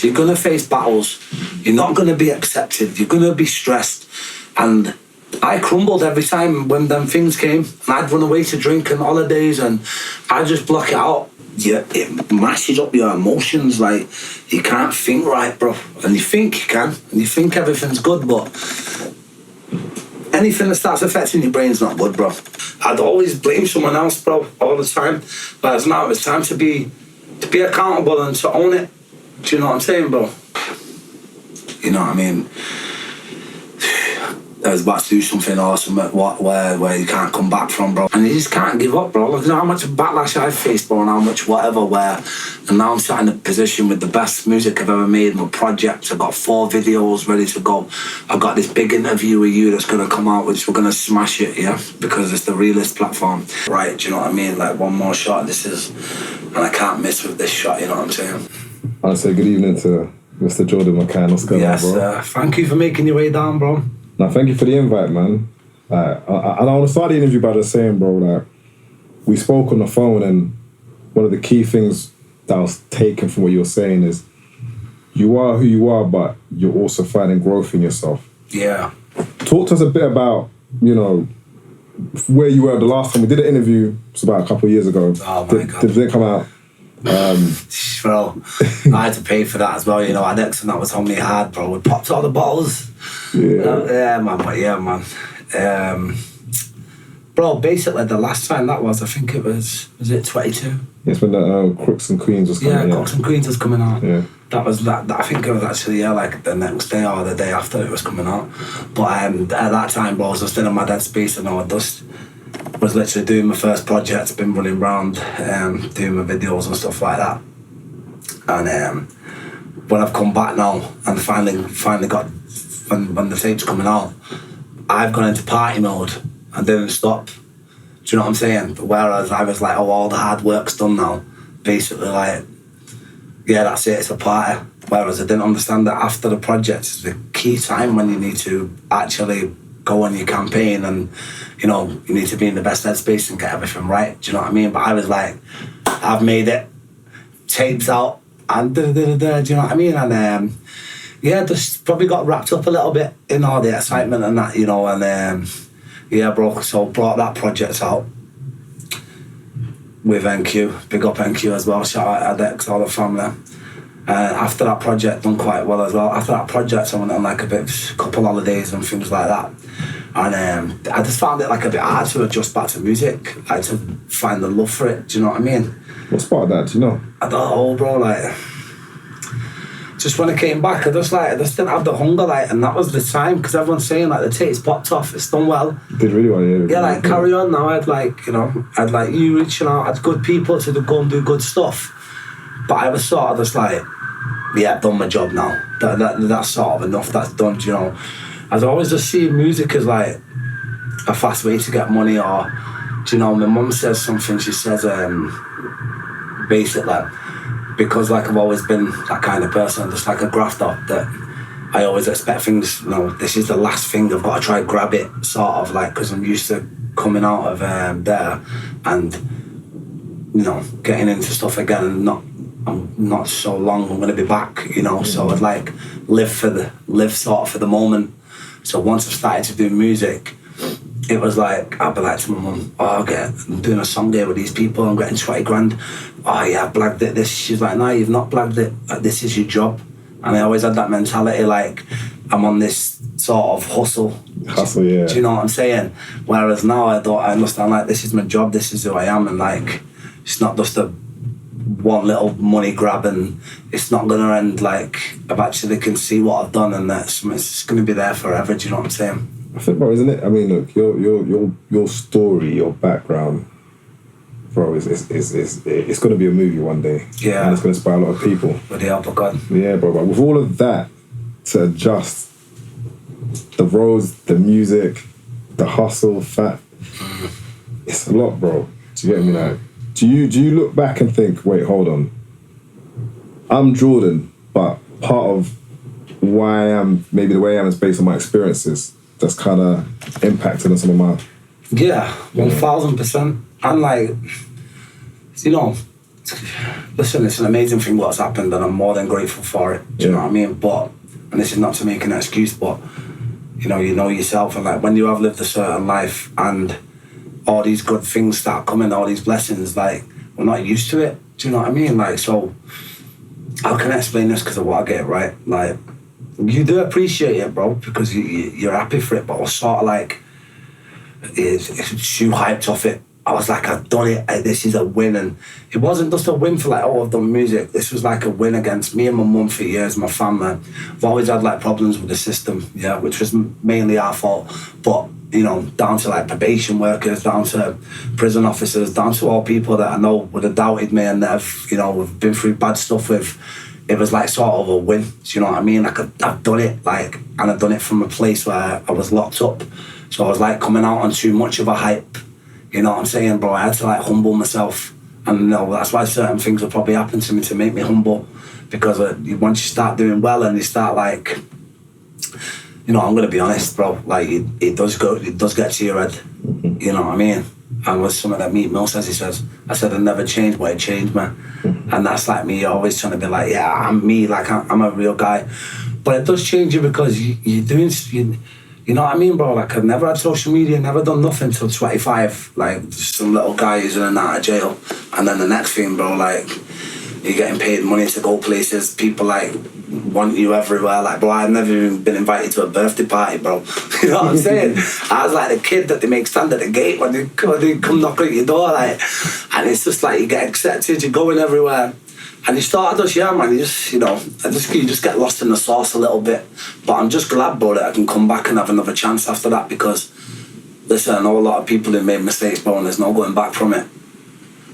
So you're gonna face battles. You're not gonna be accepted. You're gonna be stressed. And I crumbled every time when them things came, and I'd run away to drink and holidays, and I'd just block it out. Yeah, it mashes up your emotions. Like, you can't think right, bro. And you think you can, and you think everything's good, but anything that starts affecting your brain's not good, bro. I'd always blame someone else, bro, all the time. Whereas now it's time to be accountable and to own it. Do you know what I'm saying, bro? You know what I mean? I was about to do something awesome where you can't come back from, bro. And you just can't give up, bro. Look at how much backlash I've faced, bro, and how much whatever, and now I'm sat in a position with the best music I've ever made, my project. I've got 4 videos ready to go. I've got this big interview with you that's going to come out, which we're going to smash it, yeah? Because it's the realest platform. Right, do you know what I mean? Like, one more shot, and I can't miss with this shot, you know what I'm saying? I'll say good evening to Mr. Jordan McCann. What's going on, bro? Yes, thank you for making your way down, bro. No, thank you for the invite, man. I want to start the interview by just saying, bro, that we spoke on the phone, and one of the key things that I was taken from what you were saying is you are who you are, but you're also finding growth in yourself. Yeah. Talk to us a bit about, you know, where you were the last time we did an interview. It's about a couple of years ago. Oh my God. Did it come out? Bro, I had to pay for that as well, you know. Addicts, and that was on me hard, bro. We popped all the bottles. Yeah, man. Bro, basically the last time that was, I think it was it 22? Yes, when the Crooks and Queens was coming out. Yeah, Crooks and Queens was coming out. Yeah. That was that. I think it was actually, like the next day or the day after it was coming out. But at that time, bro, I was just in my dead space, and I was literally doing my first project, been running around, doing my videos and stuff like that. And when I've come back now and finally got, when the tape's coming out, I've gone into party mode and didn't stop. Do you know what I'm saying? Whereas I was like, oh, all the hard work's done now. Basically, like, yeah, that's it, it's a party. Whereas I didn't understand that after the project is the key time when you need to actually go on your campaign, and you know, you need to be in the best headspace and get everything right. Do you know what I mean? But I was like, I've made it, tapes out, and do you know what I mean? And yeah, just probably got wrapped up a little bit in all the excitement and that, you know. And yeah, bro, so brought that project out with NQ, big up NQ as well, shout out Adex, all the family. After that project done quite well as well. After that project I went on like couple holidays and things like that. And I just found it like a bit hard to adjust back to music, like to find the love for it, do you know what I mean? What sparked that, do you know? I don't know, bro, like, just when I came back, I just didn't have the hunger, like, and that was the time, because everyone's saying like the tape's popped off, it's done well. Did really well, yeah. Yeah, like, carry on now. I'd like you reaching out, I'd good people to go and do good stuff. But I was sort of just like, yeah, I've done my job now. That's sort of enough, that's done, do you know? I'd always just see music as like a fast way to get money, or, do you know, my mum says something, she says, basically, because like I've always been that kind of person, just like a grafter, that I always expect things, you know, this is the last thing, I've got to try and grab it, sort of like, because I'm used to coming out of there and, you know, getting into stuff again, and I'm not so long, I'm going to be back, you know. So I'd like live sort of for the moment. So once I started to do music, it was like, I'd be like to my mum, oh, I'm doing a song there with these people, I'm getting 20 grand. Oh yeah, I've blagged it, this. She's like, no, you've not blagged it, like, this is your job. And I always had that mentality, like, I'm on this sort of hustle, yeah. Do you know what I'm saying? Whereas now I understand, like, this is my job, this is who I am, and like, it's not just a one little money grab, and it's not gonna end. Like, I've actually can see what I've done, and it's gonna be there forever. Do you know what I'm saying? I think, bro, isn't it? I mean, look, your story, your background, bro, it's gonna be a movie one day. Yeah, and it's gonna inspire a lot of people. With the help of God. Yeah, bro. But with all of that, to adjust the roads, the music, the hustle, it's a lot, bro. Do you get me? Like, do you look back and think, wait, hold on, I'm Jordan, but part of why I am, maybe the way I am, is based on my experiences that's kind of impacted on some of my... Yeah, 1000%. And like, you know, listen, it's an amazing thing what's happened, and I'm more than grateful for it. Do you know what I mean? But, and this is not to make an excuse, but you know yourself, and like when you have lived a certain life and all these good things start coming, all these blessings, like we're not used to it. Do you know what I mean? Like, so how can I explain this? Because I want to get it right. Like, you do appreciate it, bro, because you're happy for it, but I was sort of like it's too hyped off it. I was like, I've done it, this is a win. And it wasn't just a win for like, oh, I've done music. This was like a win against me and my mum for years, my family. I've always had like problems with the system, yeah, which was mainly our fault. But, you know, down to like probation workers, down to prison officers, down to all people that I know would have doubted me and that have, you know, have been through bad stuff with. It was like sort of a win, do you know what I mean? Like I've done it, like, and I've done it from a place where I was locked up. So I was like coming out on too much of a hype. You know what I'm saying, bro? I had to like humble myself. And you know, that's why certain things will probably happen to me to make me humble. Because once you start doing well and you start like, you know, I'm going to be honest, bro, like it does get to your head. You know what I mean? And with something that Meat Mill says, he says, I said I never changed, but it changed me. And that's like me always trying to be like, yeah, I'm me, like I'm a real guy. But it does change you because you're doing, you know what I mean, bro? Like, I've never had social media, never done nothing till 25. Like, just some little guy who's in and out of jail. And then the next thing, bro, like, you're getting paid money to go places. People, like, want you everywhere. Like, bro, I've never even been invited to a birthday party, bro. You know what I'm saying? I was like the kid that they make stand at the gate when they come knock at your door, like. And it's just like, you get accepted, you're going everywhere. And you start just, yeah, man, you just, you know, you just get lost in the sauce a little bit. But I'm just glad, bro, that I can come back and have another chance after that because, listen, I know a lot of people who made mistakes, bro, and there's no going back from it.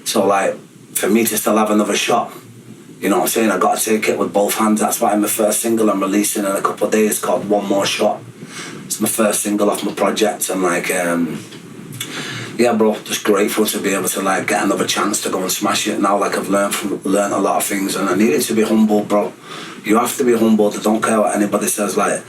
So, like, for me to still have another shot, you know what I'm saying, I got to take it with both hands. That's why my first single I'm releasing in a couple of days called One More Shot. It's my first single off my project, and, like, yeah, bro, just grateful to be able to like get another chance to go and smash it now. Like I've learned a lot of things, and I needed to be humble, bro. You have to be humble. I don't care what anybody says. Like,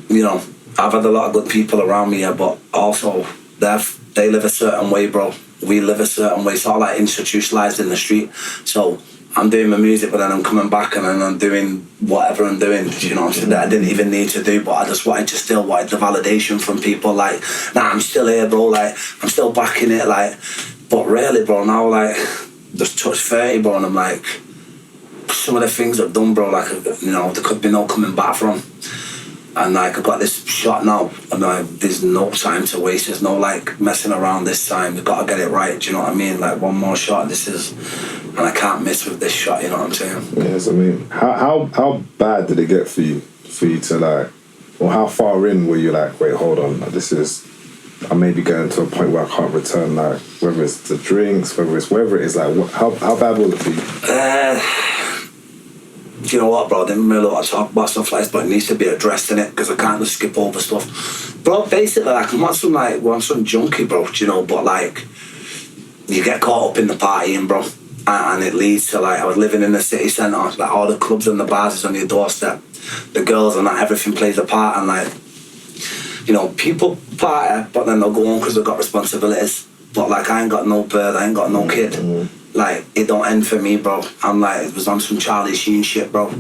you know, I've had a lot of good people around me, but also they live a certain way, bro. We live a certain way. It's all like institutionalized in the street. So I'm doing my music, but then I'm coming back and then I'm doing whatever I'm doing, you know what I'm saying, that I didn't even need to do, but I just wanted the validation from people, like, nah, I'm still here, bro, like, I'm still backing it, like, but really, bro, now, like, just touched 30, bro, and I'm like, some of the things I've done, bro, like, you know, there could be no coming back from. And like, I've got this shot now, and like, there's no time to waste. There's no like messing around this time. We've got to get it right. Do you know what I mean? Like, one more shot. This is, and I can't miss with this shot. You know what I'm saying? Yes, I mean, how bad did it get for you to like, or how far in were you like, wait, hold on, like, this is, I may be getting to a point where I can't return. Like, whether it's the drinks, whatever it is, like, how bad was it for you? You know what, bro? I didn't really want to talk about stuff like this, but it needs to be addressed in it because I can't just skip over stuff. Bro, basically, like, I'm not some junkie, bro, do you know, but like, you get caught up in the partying, bro, and it leads to like, I was living in the city centre, like all the clubs and the bars is on your doorstep, the girls and that, everything plays a part, and like, you know, people party, but then they'll go on because they've got responsibilities. But like, I ain't got no bird, I ain't got no kid. Like, it don't end for me, bro. I'm like, it was on some Charlie Sheen shit, bro.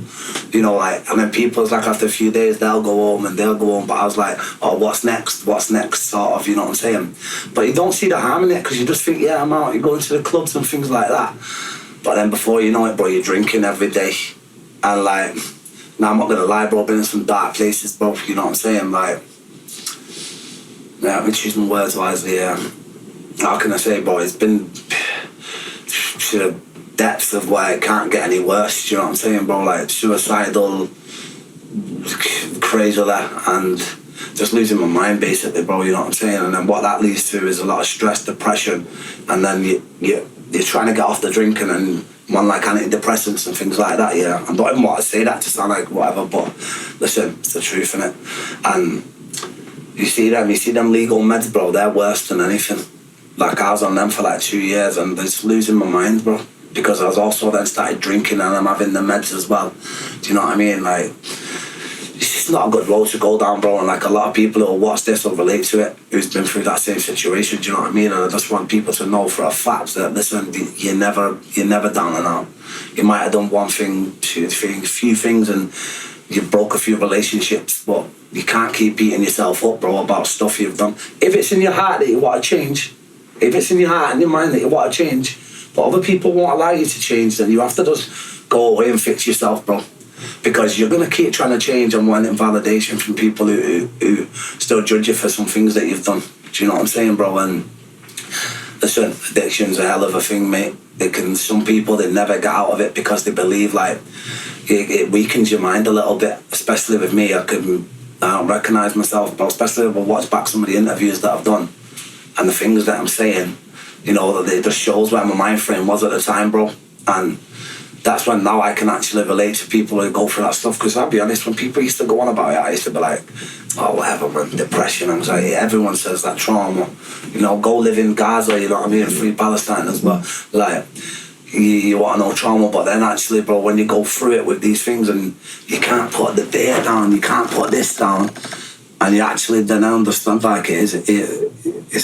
You know, like, and then people's like, after a few days, they'll go home, but I was like, oh, what's next, sort of, you know what I'm saying? But you don't see the harm in it, because you just think, yeah, I'm out, you're going to the clubs and things like that. But then before you know it, bro, you're drinking every day. And like, now I'm not gonna lie, bro, I've been in some dark places, bro, you know what I'm saying? Like, yeah, I've been choosing words wisely, yeah. How can I say, bro, it's been to the depths of where it can't get any worse, do you know what I'm saying, bro? Like, suicidal, crazy, and just losing my mind, basically, bro, you know what I'm saying? And then what that leads to is a lot of stress, depression, and then you're trying to get off the drinking and one like antidepressants and things like that, yeah. I don't even want to say that to sound like whatever, but listen, it's the truth, innit? And you see them legal meds, bro, they're worse than anything. Like, I was on them for like 2 years and just losing my mind, bro. Because I was also then started drinking and I'm having the meds as well. Do you know what I mean? Like, it's not a good road to go down, bro. And like a lot of people who will watch this will relate to it, who's been through that same situation. Do you know what I mean? And I just want people to know for a fact that listen, you're never down and out. You might have done one thing, two things, few things, and you broke a few relationships, but you can't keep beating yourself up, bro, about stuff you've done. If it's in your heart that you want to change, if it's in your heart and your mind that you want to change, but other people won't allow you to change, then you have to just go away and fix yourself, bro. Because you're going to keep trying to change and wanting validation from people who still judge you for some things that you've done. Do you know what I'm saying, bro? And listen, addiction's a hell of a thing, mate. Some people, they never get out of it because they believe, like, it weakens your mind a little bit, especially with me. I don't recognise myself, but especially if I watch back some of the interviews that I've done and the things that I'm saying, you know, that it just shows where my mind frame was at the time, bro. And that's when now I can actually relate to people who go through that stuff. Because I'll be honest, when people used to go on about it, I used to be like, oh, whatever, man, depression, anxiety, everyone says that, trauma, you know, go live in Gaza, you know what I mean, free Palestine as well. Like, you want to know trauma, but then actually, bro, when you go through it with these things and you can't put the beer down, you can't put this down, and you actually then understand, like, it's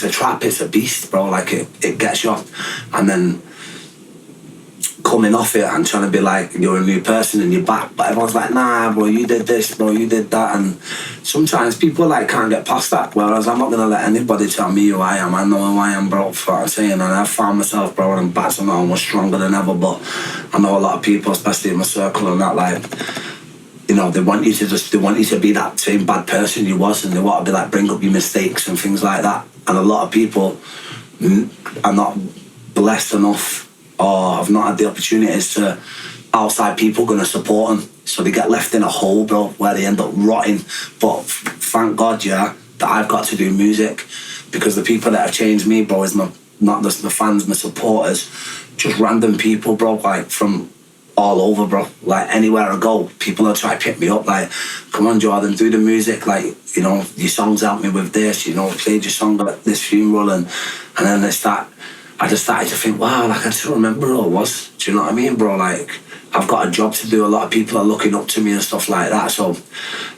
a trap, it's a beast, bro, like, it gets you off, and then coming off it and trying to be like you're a new person and you're back, but everyone's like, nah, bro, you did this, bro, you did that. And sometimes people like can't get past that, whereas I'm not gonna let anybody tell me who I am. I know who I am, bro, for what I'm saying. And I've found myself, bro, and I'm back to now, I'm stronger than ever. But I know a lot of people, especially in my circle and that, like, you know, they want you to be that same bad person you was, and they want to be like, bring up your mistakes and things like that. And a lot of people are not blessed enough or have not had the opportunities to outside people going to support them, so they get left in a hole, bro, where they end up rotting. But thank God, yeah, that I've got to do music, because the people that have changed me, bro, is not just my fans, my supporters, just random people, bro, like from all over, bro. Like anywhere I go, people will try to pick me up, like, come on, Jordan, do the music, like, you know, your songs helped me with this, you know, played your song at this funeral, and then I just started to think, wow, like, I still remember who I was. Do you know what I mean, bro? Like, I've got a job to do. A lot of people are looking up to me and stuff like that. So,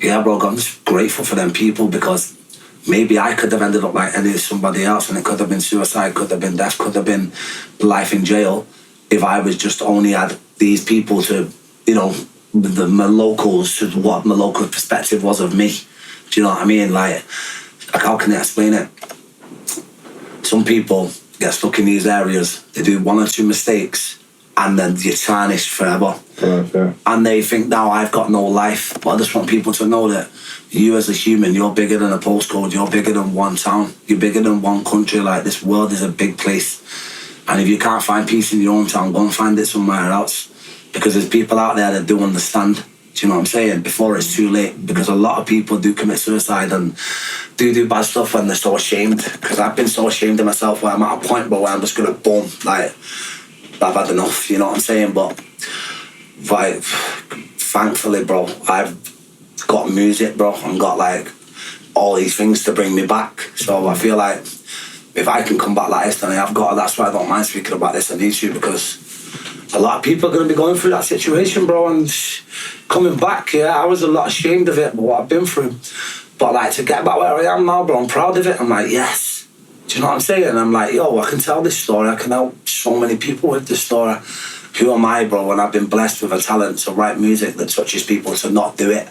yeah, bro, I'm just grateful for them people, because maybe I could have ended up like somebody else, and it could have been suicide, could have been death, could have been life in jail, if I was just only had these people to, you know, my locals, to what my local perspective was of me. Do you know what I mean? Like how can I explain it? Some people get stuck in these areas, they do one or two mistakes, and then you're tarnished forever. Yeah. And they think, now I've got no life. But I just want people to know that you as a human, you're bigger than a postcode, you're bigger than one town, you're bigger than one country. Like, this world is a big place. And if you can't find peace in your own town, go and find it somewhere else. Because there's people out there that do understand. Do you know what I'm saying? Before it's too late. Because a lot of people do commit suicide and do bad stuff when they're so ashamed. Because I've been so ashamed of myself where I'm at a point, bro, where I'm just gonna boom, like, I've had enough, you know what I'm saying? But thankfully, bro, I've got music, bro, and got like all these things to bring me back. So I feel like if I can come back like this, then that's why I don't mind speaking about this on YouTube, because a lot of people are going to be going through that situation, bro, and coming back, yeah, I was a lot ashamed of it, but what I've been through. But like, to get back where I am now, bro, I'm proud of it. I'm like, yes. Do you know what I'm saying? And I'm like, yo, I can tell this story. I can help so many people with this story. Who am I, bro, when I've been blessed with a talent to write music that touches people, to not do it?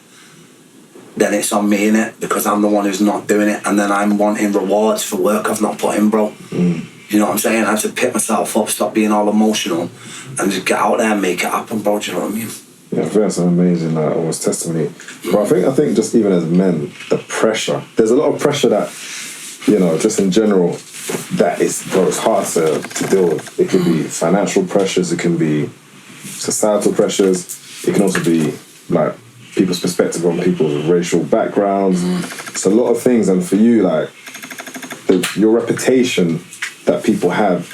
Then it's on me, innit? Because I'm the one who's not doing it, and then I'm wanting rewards for work I've not put in, bro. You know what I'm saying? I have to pick myself up, stop being all emotional, and just get out there and make it happen, bro. Do you know what I mean? Yeah, I think that's an amazing almost testimony. But I think just even as men, the pressure, there's a lot of pressure that, you know, just in general, that is, bro, it's hard to deal with. It can be financial pressures, it can be societal pressures, it can also be like people's perspective on people's racial backgrounds. It's a lot of things, and for you, like, your reputation that people have,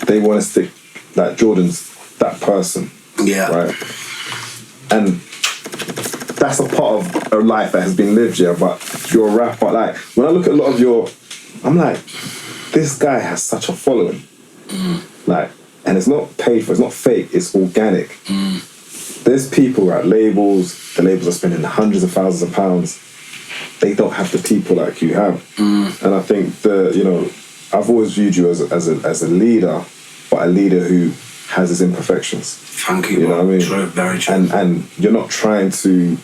they want to stick, like, Jordan's that person. Yeah. Right? And that's a part of a life that has been lived, yeah, but you're a rapper. Like, when I look at a lot of your, I'm like, this guy has such a following. Like, and it's not paid for, it's not fake, it's organic. there's people at labels, the labels are spending hundreds of thousands of pounds. They don't have the people like you have. And I think I've always viewed you as a leader, but a leader who has his imperfections. Thank you. You know what I mean? True, very true. And you're not trying to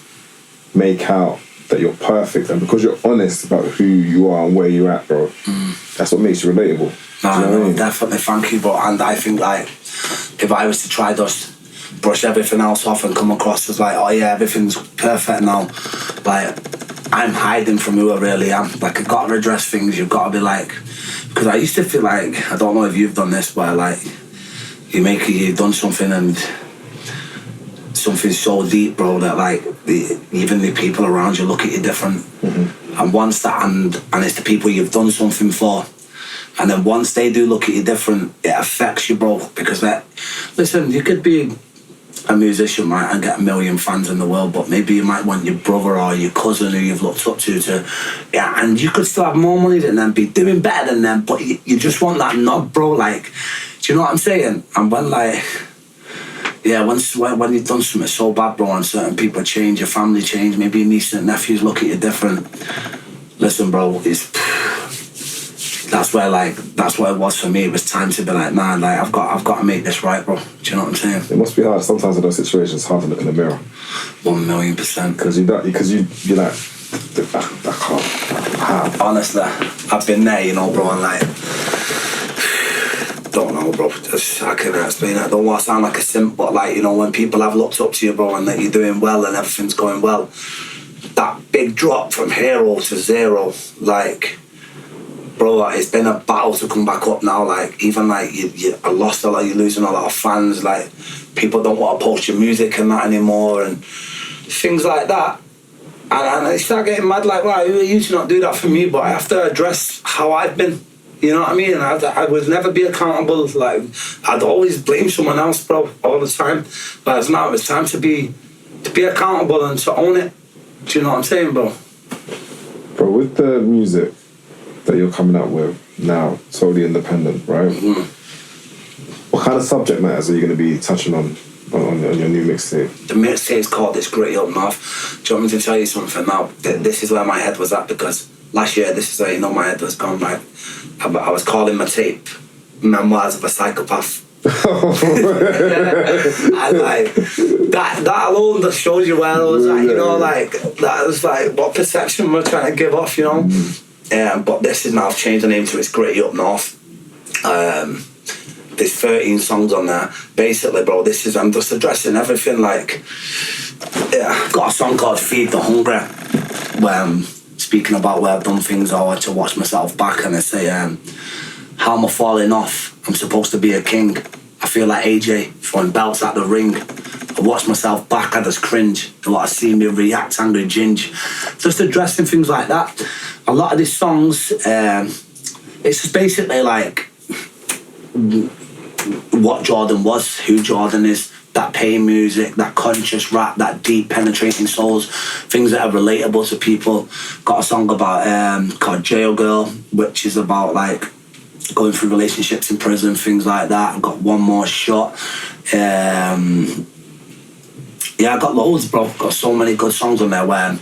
make out that you're perfect, and because you're honest about who you are and where you're at, bro, that's what makes you relatable. No, definitely, thank you, bro. And I think, like, if I was to try just brush everything else off and come across as like, oh yeah, everything's perfect now, like, I'm hiding from who I really am. Like, I've got to address things, you've got to be like, because I used to feel like, I don't know if you've done this, but like, you've done something and something so deep, bro, that like even the people around you look at you different. And once that, and it's the people you've done something for, and then once they do look at you different, it affects you, bro, because listen, you could be a musician, right, and get 1 million fans in the world, but maybe you might want your brother or your cousin who you've looked up to and you could still have more money than them, be doing better than them, but you just want that nod, bro, like, do you know what I'm saying? And when, like, yeah, when you've done something so bad, bro, and certain people change, your family change, maybe your nieces and nephews look at you different. Listen, bro, that's what it was for me. It was time to be like, nah, like, I've got to make this right, bro. Do you know what I'm saying? It must be hard. Sometimes in those situations, it's hard to look in the mirror. 1,000,000%. Because you're like, I can't. Honestly, I've been there, you know, bro, and like, don't know, bro. I can't explain it. I don't want to sound like a simp, but like, you know, when people have looked up to you, bro, and that you're doing well and everything's going well, that big drop from hero to zero, like, bro, it's been a battle to come back up now. Like, even like I lost a lot, you're losing a lot of fans. Like, people don't want to post your music and that anymore, and things like that. And I start getting mad, like, wow, you used to not do that for me, but I have to address how I've been. You know what I mean? I would never be accountable. Like, I'd always blame someone else, bro, all the time. But now it's time to be accountable and to own it. Do you know what I'm saying, bro? Bro, with the music that you're coming out with now, totally independent, right? What kind of subject matters are you going to be touching on your new mixtape? The mixtape's called It's Gritty Up North. Do you want me to tell you something now? This is where my head was at, because last year, this is where, you know, my head was gone. Like, I was calling my tape Memoirs of a Psychopath. And like, that alone just shows you where I was at, you know, like, that was like what perception we're trying to give off, you know. But this is now, I've changed the name to It's Gritty Up North. There's 13 songs on there. Basically, bro, I'm just addressing everything. Like, I've got a song called Feed the Hungry, where I'm speaking about where I've done things or to watch myself back, and I say, how am I falling off? I'm supposed to be a king. I feel like AJ throwing belts at the ring. I watch myself back, I just cringe. A lot of see me react, angry ginge. Just addressing things like that. A lot of these songs, it's just basically like what Jordan was, who Jordan is, that pain music, that conscious rap, that deep penetrating souls, things that are relatable to people. Got a song about called Jail Girl, which is about like going through relationships in prison, things like that. I've got One More Shot. Yeah, I got loads, bro. Got so many good songs on there where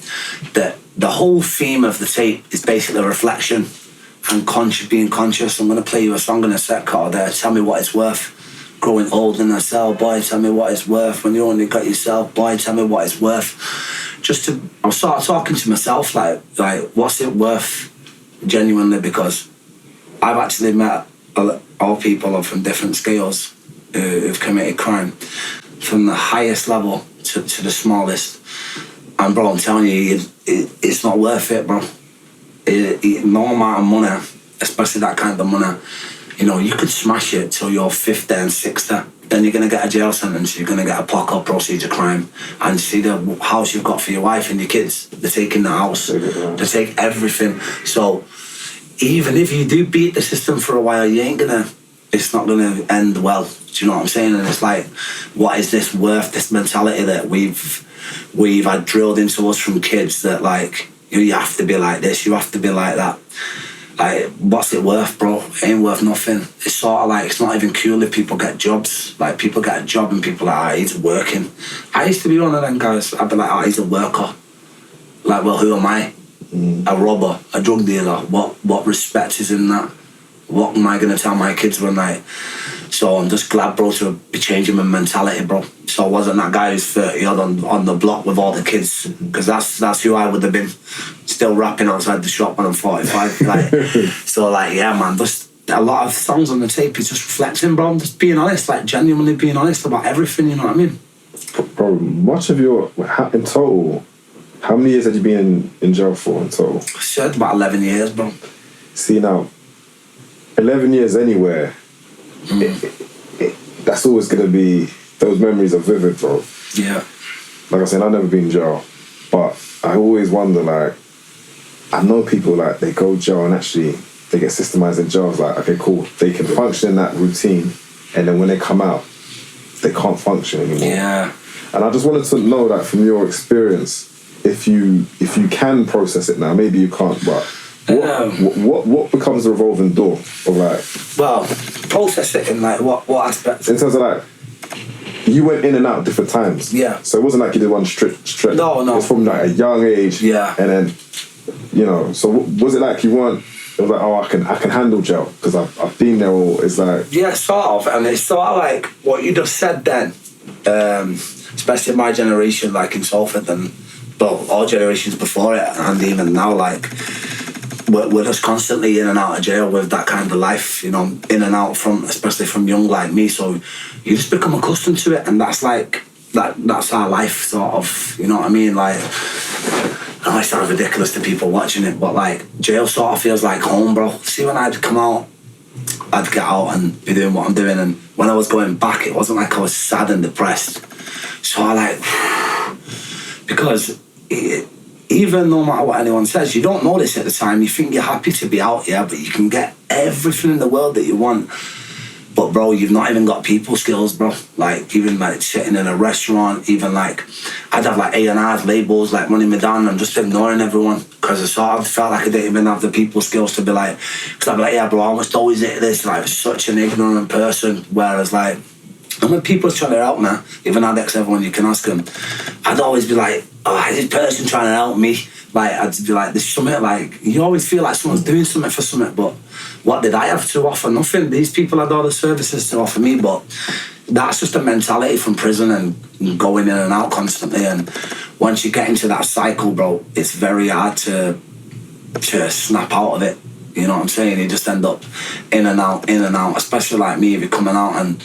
the whole theme of the tape is basically reflection and being conscious. I'm going to play you a song in a set called Tell Me What It's Worth. Growing old in a cell, boy, tell me what it's worth. When you only got yourself, boy, tell me what it's worth. I'll start talking to myself, like what's it worth, genuinely, because I've actually met all people from different scales who've committed crime, from the highest level to the smallest. And bro, I'm telling you, it's not worth it, bro. No amount of money, especially that kind of money, you know, you could smash it till you're 50 and 60. Then you're going to get a jail sentence, you're going to get a pocket proceeds of crime. And see the house you've got for your wife and your kids, they're taking the house, they take everything. So even if you do beat the system for a while, it's not gonna end well. Do you know what I'm saying? And it's like, what is this worth? This mentality that we've had drilled into us from kids, that like, you have to be like this, you have to be like that. like, what's it worth, bro? It ain't worth nothing. It's sort of like, it's not even cool if people get jobs. Like, people get a job and people are like, he's working. I used to be one of them guys. I'd be like, oh, he's a worker. Like, well, who am I? A robber, a drug dealer. What respect is in that? What am I going to tell my kids when like... So I'm just glad, bro, to be changing my mentality, bro. So I wasn't that guy who's 30 odd on the block with all the kids, because that's who I would have been, still rapping outside the shop when I'm 45. Like, so like, yeah, man, just a lot of songs on the tape is just reflecting, bro. I'm just being honest, like genuinely being honest about everything. You know what I mean? Bro, much of your in total, how many years had you been in jail for in total? I said about 11 years, bro. See now, 11 years anywhere. That's always going to be, those memories are vivid, bro. Yeah. Like I said, I've never been in jail, but I always wonder, like, I know people, like, they go to jail and actually they get systemized in jail. It's like, okay, cool, they can function in that routine, and then when they come out, they can't function anymore. Yeah. And I just wanted to know that from your experience, if you can process it now, maybe you can't, but what becomes the revolving door of like? Well, process it in like what aspects? In terms of like, you went in and out different times. Yeah. So it wasn't like you did one strict. No. It's from like a young age. Yeah. And then, you know, so was it like you weren't? It was like, oh, I can handle jail because I've been there. Or it's like, yeah, sort of, and it's sort of like what you just said then, especially my generation, like in Salford and all generations before it, and even now, like. We're just constantly in and out of jail with that kind of life, you know, in and out from, especially from young like me. So you just become accustomed to it, and that's like that's our life, sort of. You know what I mean? Like, I know it sounds ridiculous to people watching it, but like jail sort of feels like home, bro. See, when I'd come out, I'd get out and be doing what I'm doing, and when I was going back, it wasn't like I was sad and depressed. So I like because. Even no matter what anyone says, you don't know this at the time. You think you're happy to be out, yeah, but you can get everything in the world that you want. But bro, you've not even got people skills, bro. Like even like sitting in a restaurant, even like I'd have like A&R's labels like running me down and just ignoring everyone because I sort of felt like I didn't even have the people skills to be like, because I'd be like, yeah, bro, I must always hit this. Like such an ignorant person. Whereas like, and when people are trying to help me, even Adex, everyone you can ask them, I'd always be like, oh, is this person trying to help me? Like, I'd be like, there's something like, you always feel like someone's doing something for something, but what did I have to offer? Nothing. These people had all the services to offer me, but that's just a mentality from prison and going in and out constantly. And once you get into that cycle, bro, it's very hard to snap out of it. You know what I'm saying? You just end up in and out, especially like me, if you're coming out and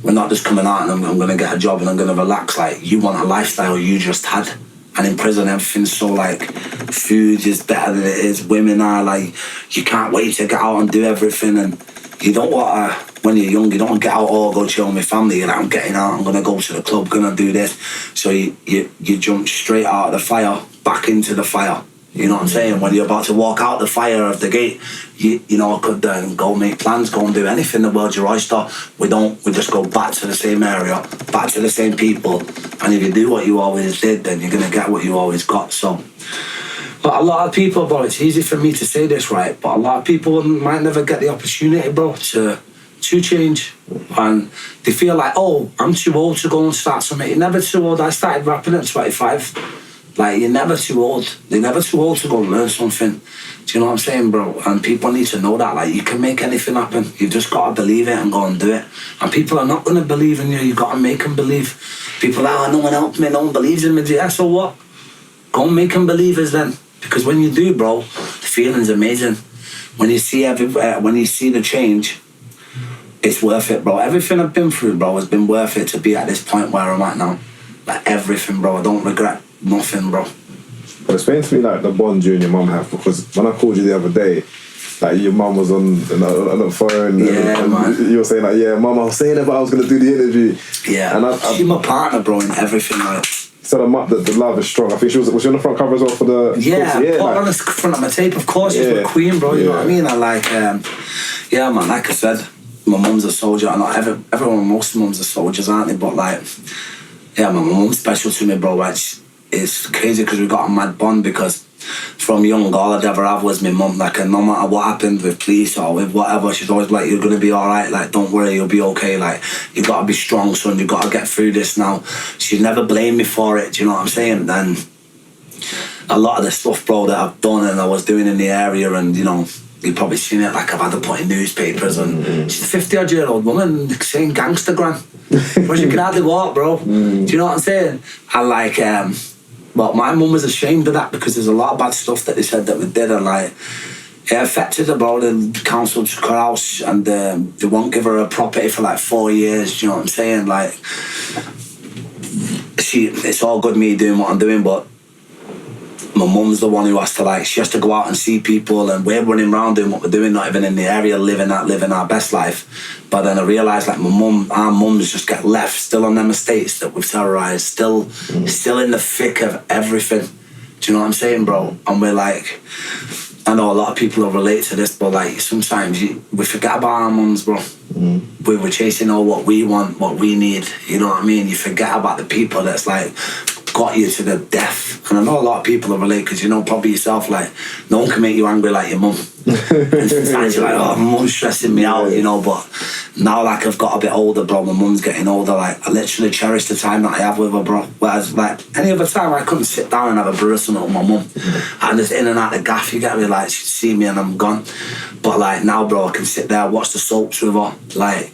we're not just coming out and I'm going to get a job and I'm going to relax. Like, you want a lifestyle you just had. And in prison, everything's so, like, food is better than it is. Women are, like, you can't wait to get out and do everything. And you don't want to, when you're young, you don't want to get out or go chill with my family. You're like, I'm getting out, I'm going to go to the club, going to do this. So you jump straight out of the fire, back into the fire. You know what I'm saying? When you're about to walk out the fire of the gate, you know, I could go make plans, go and do anything. The world's your oyster. We just go back to the same area, back to the same people. And if you do what you always did, then you're going to get what you always got. So, but a lot of people, bro, it's easy for me to say this, right? But a lot of people might never get the opportunity, bro, to change. And they feel like, oh, I'm too old to go and start something. You're never too old. I started rapping at 25. Like, you're never too old. They're never too old to go and learn something. Do you know what I'm saying, bro? And people need to know that. Like, you can make anything happen. You've just got to believe it and go and do it. And people are not going to believe in you. You've got to make them believe. People are, oh, no one helped me. No one believes in me. Yeah, so what? Go and make them believers then. Because when you do, bro, the feeling's amazing. When you see the change, it's worth it, bro. Everything I've been through, bro, has been worth it to be at this point where I'm at now. Like, everything, bro. I don't regret nothing, bro. But explain to me like the bond you and your mum have, because when I called you the other day, like your mum was on the phone. Yeah, and man. You were saying like, yeah, mum, I was saying about I was gonna do the interview. Yeah, and she's my partner, bro, in everything. Like, so the love is strong. I think was she on the front cover as well for the. Yeah, put like, on the front of my tape. Of course, she's my queen, bro. You know what I mean? I like, yeah, man. Like I said, my mum's a soldier. I know everyone, most mums are soldiers, aren't they? But like, yeah, my mum's special to me, bro. Like, it's crazy because we got a mad bond because from young, all I'd ever have was my mum. Like, and no matter what happened with police or with whatever, she's always like, you're gonna be all right. Like, don't worry, you'll be okay. Like, you gotta be strong, son. You gotta get through this now. She's never blamed me for it. Do you know what I'm saying? And a lot of the stuff, bro, that I've done and I was doing in the area, and you know, you've probably seen it. Like, I've had to put in newspapers, and she's a 50-odd-year-old woman saying gangstergram. But she can hardly walk, bro. Do you know what I'm saying? And like, well, my mum was ashamed of that because there's a lot of bad stuff that they said that we did, and like, it affected her, bro. The council took her house, and they won't give her a property for like 4 years. Do you know what I'm saying? Like, it's all good me doing what I'm doing, but my mum's the one who has to, like, she has to go out and see people, and we're running around doing what we're doing, not even in the area, living our best life. But then I realised, like, our mums just get left still on them estates that we've terrorised, still in the thick of everything. Do you know what I'm saying, bro? And we're like, I know a lot of people will relate to this, but like, sometimes we forget about our mums, bro. We were chasing all what we want, what we need. You know what I mean? You forget about the people that's like got you to the death. And I know a lot of people will relate, because you know probably yourself, like, no one can make you angry like your mum. And sometimes you're like, oh, my mum's stressing me out, you know. But now, like, I've got a bit older, bro, my mum's getting older, like, I literally cherish the time that I have with her, bro. Whereas, like, any other time I couldn't sit down and have a brew or something with my mum. I'm just in and out the gaff, you get me? Like, she'd see me and I'm gone. But like, now, bro, I can sit there, watch the soaps with her, like,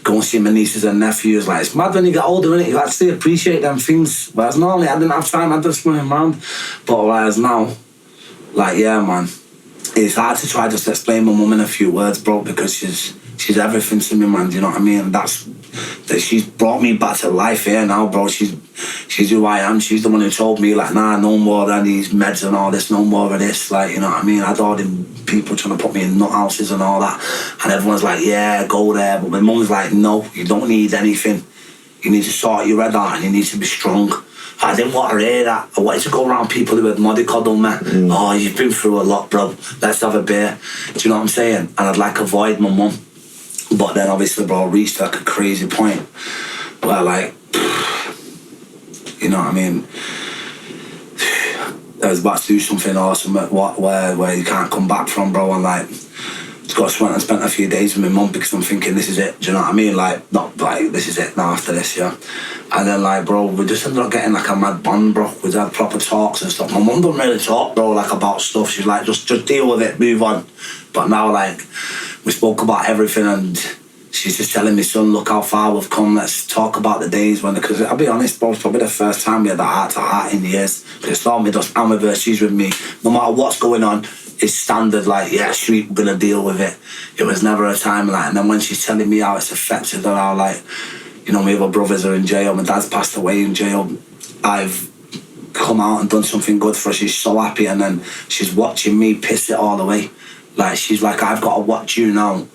go and see my nieces and nephews. Like, it's mad when you get older, innit? You actually appreciate them things. Whereas normally I didn't have time, I just running around. But whereas now, like, yeah, man, it's hard to try just to explain my mum in a few words, bro, because she's everything to me, man. Do you know what I mean? That she's brought me back to life here now, bro. She's who I am. She's the one who told me, like, nah, no more of these meds and all this, no more of this. Like, you know what I mean? I had all them people trying to put me in nut houses and all that, and everyone's like, yeah, go there. But my mum's like, no, you don't need anything. You need to sort your head out and you need to be strong. I didn't want to hear that. I wanted to go around people who would mollycoddle me. Oh, you've been through a lot, bro. Let's have a beer. Do you know what I'm saying? And I'd like avoid my mum. But then obviously, bro, I reached like a crazy point where, like, you know what I mean? I was about to do something awesome where you can't come back from, bro. And like, just went and spent a few days with my mum because I'm thinking, this is it. Do you know what I mean? Like, not like, this is it now after this, yeah. And then, like, bro, we just ended up getting like a mad bond, bro. We had proper talks and stuff. My mum don't really talk, bro, like, about stuff. She's like, just deal with it, move on. But now, like, we spoke about everything, and she's just telling me, son, look how far we've come. Let's talk about the days when, because I'll be honest, bro, it's probably the first time we had that heart-to-heart in years. Because it's not me, just I'm with her, she's with me. No matter what's going on, it's standard, like, yeah, sweet, we're gonna deal with it. It was never a time like, and then when she's telling me how it's affected her, how, like, you know, my other brothers are in jail, my dad's passed away in jail, I've come out and done something good for her, she's so happy, and then she's watching me piss it all away. Like, she's like, I've got to watch you now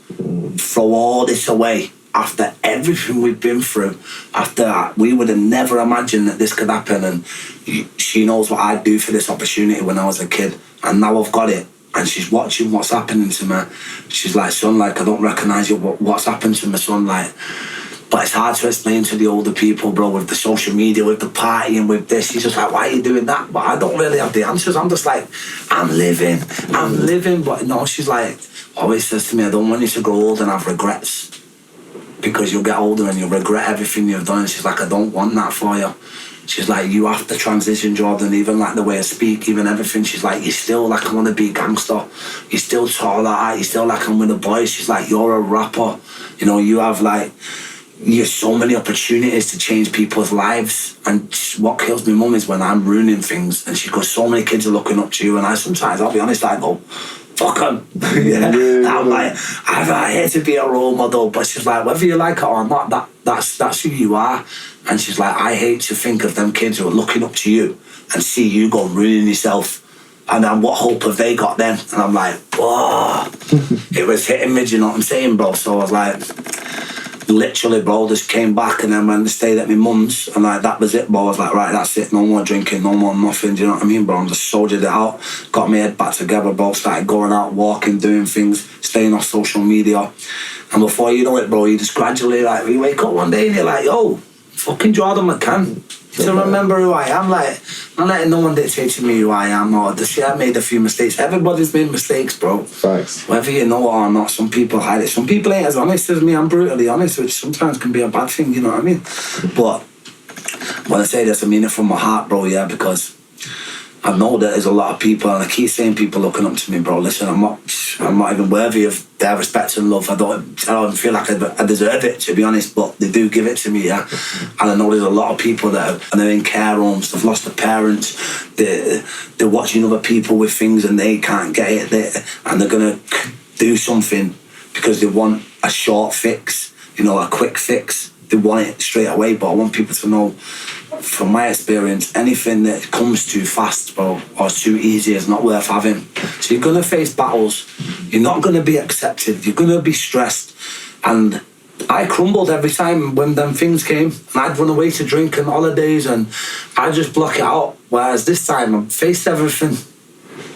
throw all this away after everything we've been through. After that, we would have never imagined that this could happen, and she knows what I'd do for this opportunity when I was a kid, and now I've got it. And she's watching what's happening to me. She's like, son, like, I don't recognise you, what's happened to my son, like. But it's hard to explain to the older people, bro, with the social media, with the partying, with this. She's just like, why are you doing that? But I don't really have the answers. I'm just like, I'm living. But no, she's like, always says to me, I don't want you to grow old and have regrets, because you'll get older and you'll regret everything you've done. And she's like, I don't want that for you. She's like, you have to transition, Jordan, even like the way I speak, even everything. She's like, you're still like, I want to be a gangster. You're still tall like that. You're still like, I'm with the boys. She's like, you're a rapper. You know, you have like, you have so many opportunities to change people's lives. And what kills me, mum, is when I'm ruining things. And she goes, so many kids are looking up to you. And I sometimes, I'll be honest, I go, fuck them. I'm like, I'm here to be a role model. But she's like, whether you like it or not, that's who you are. And she's like, I hate to think of them kids who are looking up to you and see you go ruining yourself. And then what hope have they got then? And I'm like, whoa. It was hitting me, do you know what I'm saying, bro? So I was like, literally, bro, just came back, and then when I stayed at my mum's, and like, that was it, bro. I was like, right, that's it, no more drinking, no more nothing, do you know what I mean, bro? I just soldiered it out, got my head back together, bro, started going out, walking, doing things, staying off social media. And before you know it, bro, you just gradually, like, you wake up one day and you're like, yo, fucking Jordan McCann. You still remember who I am? Like, Not letting no one dictate to me who I am or the shit. I made a few mistakes. Everybody's made mistakes, bro. Facts. Whether you know it or not, some people hide it. Some people ain't as honest as me. I'm brutally honest, which sometimes can be a bad thing, you know what I mean? But when I say this, I mean it from my heart, bro, yeah, because I know that there's a lot of people, and I keep saying people looking up to me, bro. Listen, I'm not even worthy of their respect and love. I don't feel like I deserve it, to be honest, but they do give it to me, yeah. And I know there's a lot of people that are in care homes, they've lost their parents, they're watching other people with things and they can't get it, and they're gonna do something because they want a short fix, you know, a quick fix. They want it straight away, but I want people to know, from my experience, anything that comes too fast, bro, or too easy is not worth having. So you're gonna face battles, you're not gonna be accepted, you're gonna be stressed, and I crumbled every time when them things came, and I'd run away to drink and holidays, and I'd just block it out, whereas this time I've faced everything.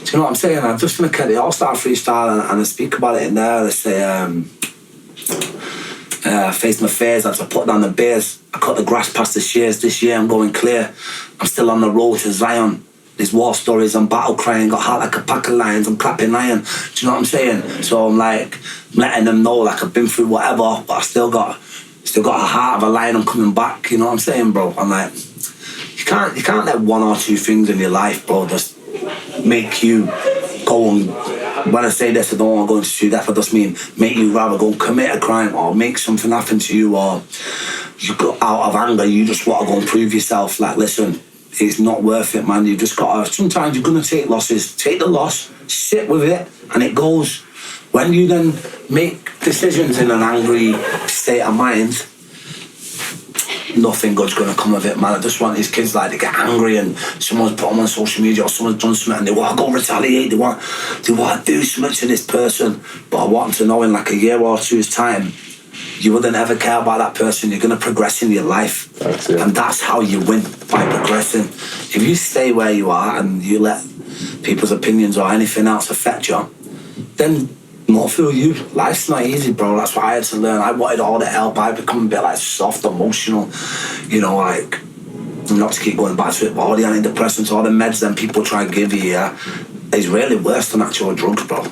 Do you know what I'm saying? I'm just gonna get the All-Star freestyle and I speak about it in there. I say, faced my fears, I had to put down the beers. I cut the grass past the shears. This year I'm going clear. I'm still on the road to Zion. There's war stories, I'm battle crying, got heart like a pack of lions, I'm clapping iron. Do you know what I'm saying? So I'm like letting them know like I've been through whatever, but I still got a heart of a lion, I'm coming back, you know what I'm saying, bro? I'm like, you can't let one or two things in your life, bro, just make you go and, when I say this, I don't want to go into depth, I just mean make you rather go commit a crime or make something happen to you, or you go out of anger, you just want to go and prove yourself. Like, listen, it's not worth it, man. You just got to, sometimes you're going to take losses. Take the loss, sit with it, and it goes. When you then make decisions in an angry state of mind, nothing good's going to come of it, man. I just want these kids, like, they get angry and someone's put them on social media or someone's done something and they want to go retaliate, they want to do something to this person. But I want them to know in like a year or two's time, you wouldn't ever care about that person. You're going to progress in your life. That's it. And that's how you win, by progressing. If you stay where you are and you let people's opinions or anything else affect you, then more for you. Life's not easy, bro. That's what I had to learn. I wanted all the help. I become a bit like soft, emotional, you know, like, not to keep going back to it, but all the antidepressants, all the meds that people try and give you, yeah, is really worse than actual drugs, bro.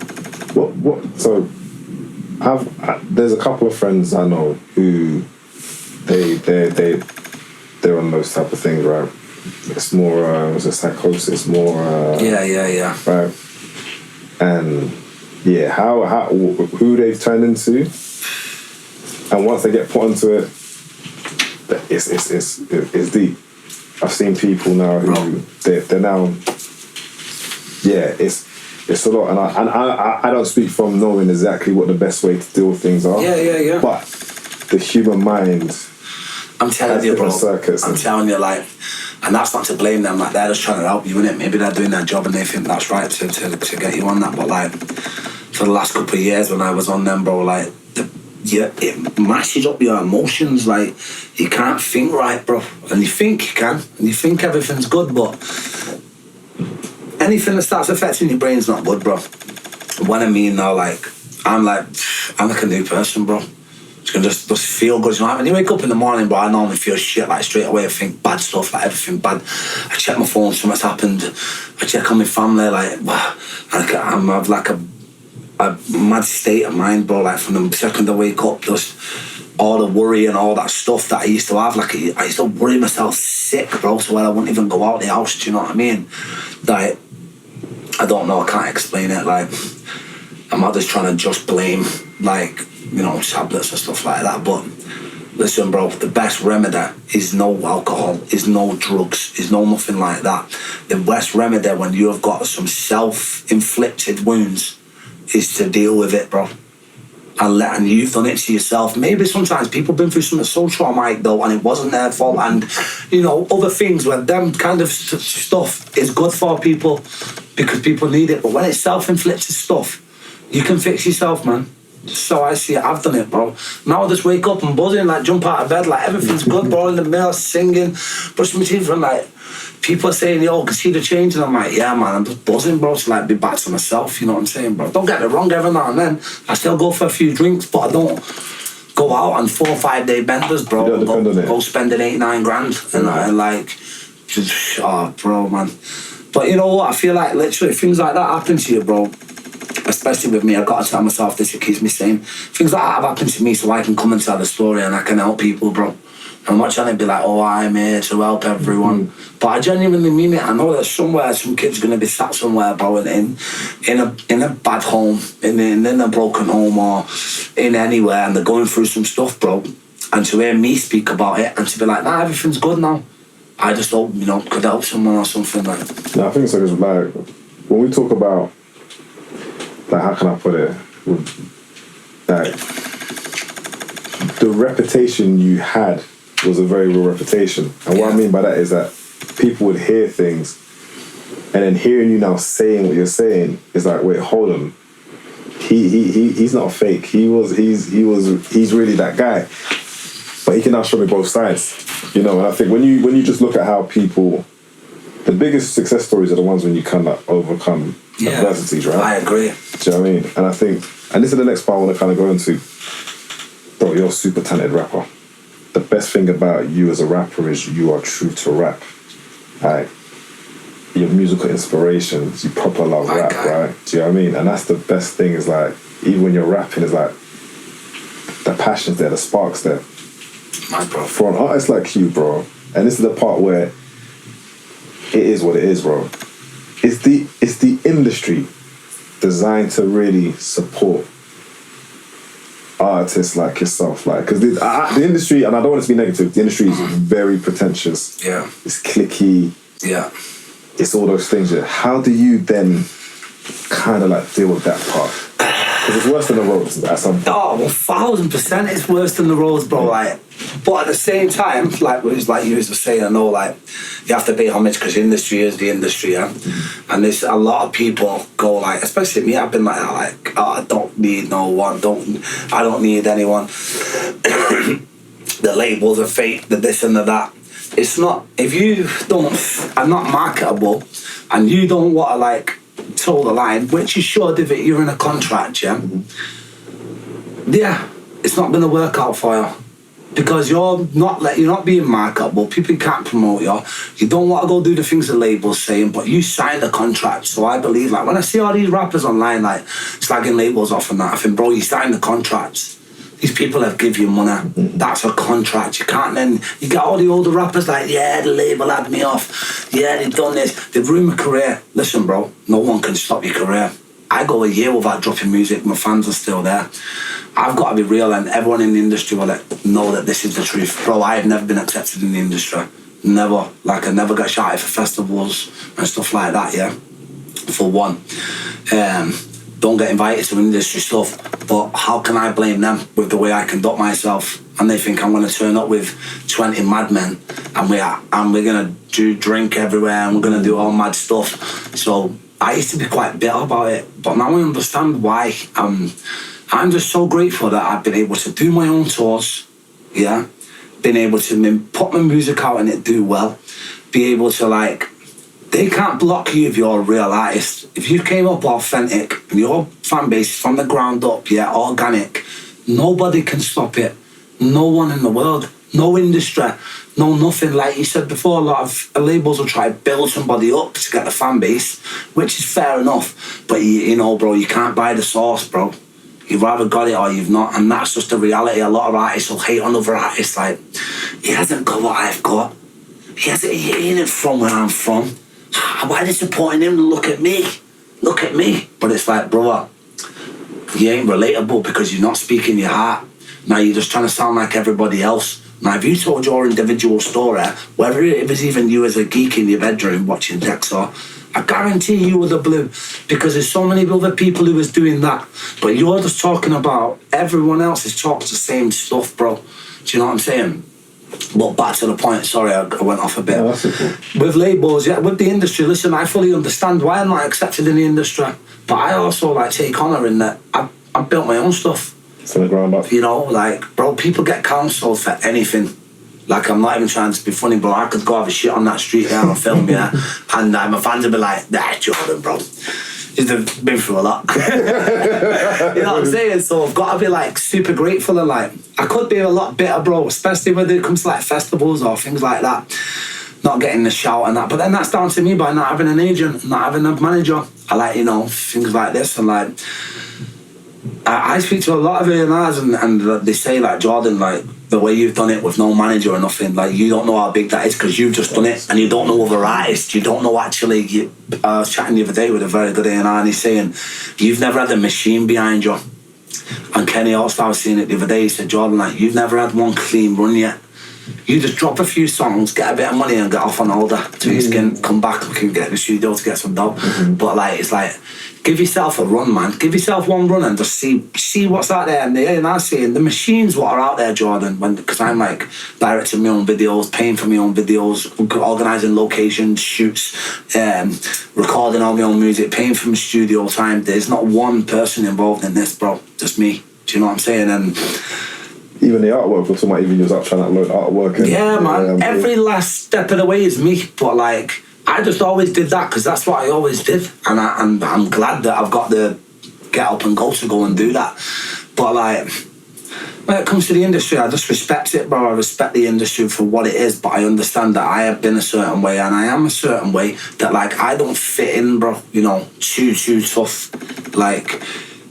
So, there's a couple of friends I know who they're on those type of things, right? It's more it's a psychosis, more yeah, right? And yeah, how who they've turned into, and once they get put onto it, it's deep. I've seen people now who they're now, yeah, it's a lot, and I don't speak from knowing exactly what the best way to deal with things are. Yeah. But the human mind, I'm telling you, bro. Circuits I'm telling you, like, and that's not to blame them. Like, they're just trying to help you, innit? Maybe they're doing their job and they think that's right to get you on that. But like, for the last couple of years when I was on them, bro, like, it mashes up your emotions. Like, you can't think right, bro, and you think you can, and you think everything's good, but anything that starts affecting your brain's not good, bro. What I mean now, like, I'm like a new person, bro. It's gonna just feel good. You know, when you wake up in the morning, bro, I normally feel shit, like, straight away. I think bad stuff, like, everything bad. I check my phone, something's happened. I check on my family, like, I'm have like a mad state of mind, bro. Like, from the second I wake up, just all the worry and all that stuff that I used to have. Like, I used to worry myself sick, bro, so where I wouldn't even go out the house. Do you know what I mean? Like, I don't know, I can't explain it. Like, I'm not just trying to just blame, like, you know, tablets and stuff like that. But listen, bro, the best remedy is no alcohol, is no drugs, is no nothing like that. The best remedy when you have got some self-inflicted wounds is to deal with it, bro. And you've done it to yourself. Maybe sometimes people have been through something so traumatic, though, and it wasn't their fault. And, you know, other things where them kind of stuff is good for people because people need it. But when it's self-inflicted stuff, you can fix yourself, man. So I see it. I've done it, bro. Now I just wake up and buzzing, like, jump out of bed, like, everything's good, bro, in the mirror, singing, brushing my teeth, and, like, people are saying, yo, can see the change? And I'm like, yeah, man, I'm just buzzing, bro, to, like, be back to myself, you know what I'm saying, bro? Don't get me wrong, every now and then, I still go for a few drinks, but I don't go out on 4 or 5 day benders, bro. Go spending 8-9 grand, and like, just, oh, bro, man. But you know what? I feel like literally things like that happen to you, bro. Especially with me, I've got to tell myself this, it keeps me sane. Things like that have happened to me so I can come and tell the story and I can help people, bro. I'm not trying to be like, oh, I'm here to help everyone. But I genuinely mean it. I know that somewhere, some kid's going to be sat somewhere, bro, in a bad home, in a broken home or in anywhere, and they're going through some stuff, bro. And to hear me speak about it and to be like, nah, everything's good now. I just hope, you know, could help someone or something like that. No, I think it's like when we talk about, like, how can I put it? Like, the reputation you had was a very real reputation. And what I mean by that is that people would hear things and then hearing you now saying what you're saying is like, wait, hold on. He's not fake. He's really that guy. But he can now show me both sides. You know, and I think when you just look at how people, the biggest success stories are the ones when you kind of overcome adversities, right? I agree. Do you know what I mean? And I think, and this is the next part I want to kind of go into. Bro, you're a super talented rapper. The best thing about you as a rapper is you are true to rap. Like, your musical inspirations, you proper love rap, right? Do you know what I mean? And that's the best thing is like, even when you're rapping, is like, the passion's there, the spark's there. My bro. For an artist like you, bro, and this is the part where it is what it is, bro. It's the industry designed to really support artists like yourself, like, because the industry, and I don't want it to be negative, the industry is very pretentious. Yeah. It's cliquey. Yeah. It's all those things. How do you then kind of like deal with that part? Because it's worse than the roads at some point. Oh, 1,000% it's worse than the roads, bro. Like, but at the same time, like you was saying, I know, like, you have to pay homage because the industry is the industry, yeah. And there's a lot of people go like, especially me, I've been like, oh, I don't need no one, I don't need anyone. The labels are fake, the this and the that. It's not, if you are not marketable and you don't want to like toe the line, which you should if you're in a contract, yeah, it's not going to work out for you. Because you're not being marketable, people can't promote you. You don't want to go do the things the label's saying, but you signed a contract. So I believe, like, when I see all these rappers online, like, slagging labels off and that, I think, bro, you signed the contracts. These people have give you money. That's a contract. You can't then, you get all the older rappers like, yeah, the label had me off. Yeah, they've done this. They've ruined my career. Listen, bro, no one can stop your career. I go a year without dropping music. My fans are still there. I've got to be real, and everyone in the industry will know that this is the truth. Bro, I have never been accepted in the industry. Never. Like, I never got shouted for festivals and stuff like that, yeah? For one. Don't get invited to industry stuff. But how can I blame them with the way I conduct myself? And they think I'm going to turn up with 20 madmen and we're going to do drink everywhere and we're going to do all mad stuff. So I used to be quite bitter about it. But now I understand why. I'm just so grateful that I've been able to do my own tours, yeah? Been able to put my music out and it do well. Be able to, like, they can't block you if you're a real artist. If you came up authentic and your fan base is from the ground up, yeah, organic, nobody can stop it. No one in the world, no industry, no nothing. Like you said before, a lot of labels will try to build somebody up to get the fan base, which is fair enough. But, you know, bro, you can't buy the sauce, bro. You've either got it or you've not, and that's just the reality. A lot of artists will hate on other artists, like, he hasn't got what I've got. He ain't from where I'm from. Why are they supporting him? Look at me. Look at me. But it's like, brother, you ain't relatable because you're not speaking your heart. Now you're just trying to sound like everybody else. Now, if you told your individual story, whether it was even you as a geek in your bedroom watching Dexter, I guarantee you were the blue, because there's so many other people who was doing that. But you're just talking about everyone else is talking the same stuff, bro. Do you know what I'm saying? But back to the point, sorry, I went off a bit. No, that's okay. With labels, yeah, with the industry, listen, I fully understand why I'm not accepted in the industry. But I also, like, take honour in that I've built my own stuff. From the ground up. You know, like, bro, people get counselled for anything. Like, I'm not even trying to be funny, bro. I could go have a shit on that street there on film, yeah. And my fans would be like, nah, Jordan, bro. He's been through a lot. You know what I'm saying? So I've got to be, like, super grateful. And, like, I could be a lot bitter, bro, especially when it comes to, like, festivals or things like that. not getting the shout and that. But then that's down to me by not having an agent, not having a manager. I like, you know, things like this. And like, I speak to a lot of A&Rs and they say like, Jordan, like, the way you've done it with no manager or nothing, like, you don't know how big that is because you've just done it and you don't know other artists. You don't know actually. I was chatting the other day with a very good A&R and he's saying, you've never had a machine behind you. And Kenny also, I was seeing it the other day, he said, Jordan, like, you've never had one clean run yet. You just drop a few songs, get a bit of money and get off on older to your skin, come back and can get in the studio to get some dough. But like, it's like, give yourself a run, man. Give yourself one run and just see what's out there. And I'm saying the machines what are out there, Jordan, because I'm like directing my own videos, paying for my own videos, organising locations, shoots, recording all my own music, paying for my studio time. There's not one person involved in this, bro. Just me. Do you know what I'm saying? And even the artwork, we're talking about even you was up trying to upload artwork. And, yeah, man. Every last step of the way is me. But like, I just always did that because that's what I always did. And I'm glad that I've got the get up and go and do that. But like, when it comes to the industry, I just respect it, bro. I respect the industry for what it is, but I understand that I have been a certain way and I am a certain way that like, I don't fit in, bro. You know, too tough. Like,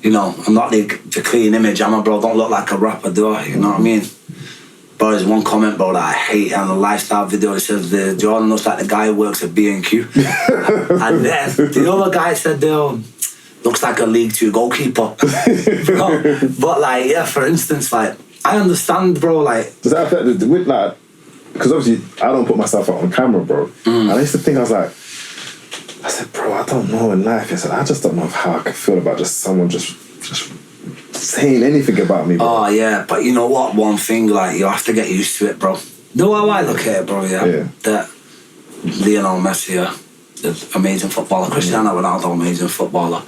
you know, I'm not the clean image, am I, bro? Don't look like a rapper, do I? You know what I mean? Bro, there's one comment, bro, that I hate on the lifestyle video. It says, Jordan looks like the guy who works at B&Q. And then the other guy said, looks like a League 2 goalkeeper. Bro, but like, yeah, for instance, like, I understand, bro, like... Does that affect the with like... Because obviously, I don't put myself out on camera, bro. And I used to think, I said, bro, I don't know in life. I said, I just don't know how I can feel about just someone just saying anything about me, bro. Oh, yeah, but you know what? One thing, like, you have to get used to it, bro. Know how I look at it, bro, yeah? That Lionel Messi, the amazing footballer, Cristiano Ronaldo, amazing footballer,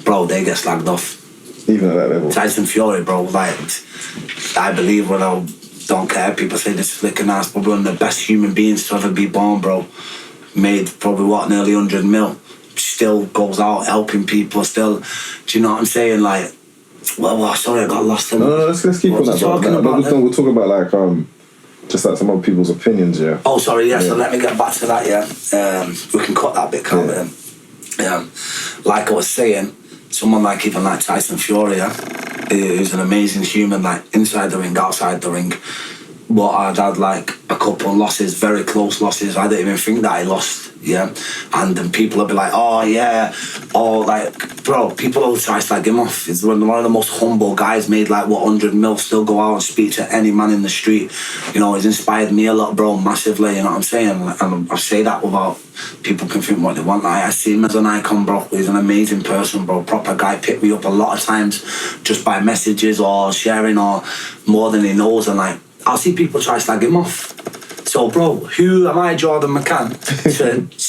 bro, they get slagged off. Even at that level. Tyson Fury, bro, like, I believe when I don't care, people say this is flicking ass, probably one of the best human beings to ever be born, bro. Made probably, nearly 100 mil. Still goes out helping people, still, do you know what I'm saying? Like, well, sorry, I got lost in No, let's keep on that, bro. We'll talk about, like, just like some other people's opinions, yeah. Oh, sorry, yeah, so let me get back to that, yeah. We can cut that bit, can't we? Like I was saying, someone like, even like Tyson Fury, yeah, who's an amazing human, like, inside the ring, outside the ring. But I'd had like a couple of losses, very close losses. I didn't even think that I lost, yeah. And then people would be like, oh yeah, oh like, bro, people always try to slag him off. He's one of the most humble guys, made like 100 mil, still go out and speak to any man in the street. You know, he's inspired me a lot, bro, massively. You know what I'm saying? And I say that without people can think what they want. Like, I see him as an icon, bro. He's an amazing person, bro. Proper guy. Picked me up a lot of times just by messages or sharing or more than he knows, and like, I'll see people try to slag him off. So, bro, who am I, Jordan McCann,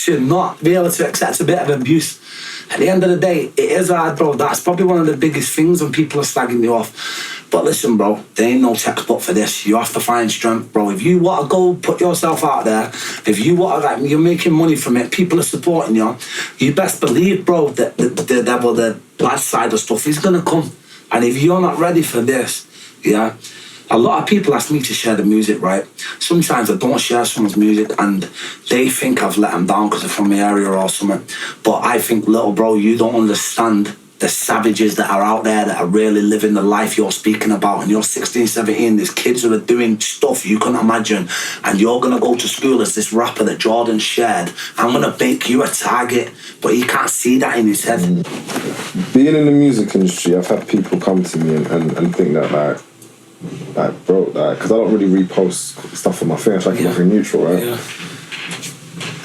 to not be able to accept a bit of abuse? At the end of the day, it is hard, bro. That's probably one of the biggest things when people are slagging you off. But listen, bro, there ain't no textbook for this. You have to find strength, bro. If you want to go put yourself out there, if you want to, like, you're making money from it, people are supporting you, you best believe, bro, that the bad side of stuff is going to come. And if you're not ready for this, yeah, a lot of people ask me to share the music, right? Sometimes I don't share someone's music and they think I've let them down because they're from the area or something. But I think, little bro, you don't understand the savages that are out there that are really living the life you're speaking about. And you're 16, 17, there's kids who are doing stuff you couldn't imagine. And you're going to go to school as this rapper that Jordan shared. I'm going to make you a target. But he can't see that in his head. Being in the music industry, I've had people come to me and think that, like, bro, like, because I don't really repost stuff on my thing. I try to keep everything neutral, right? Yeah.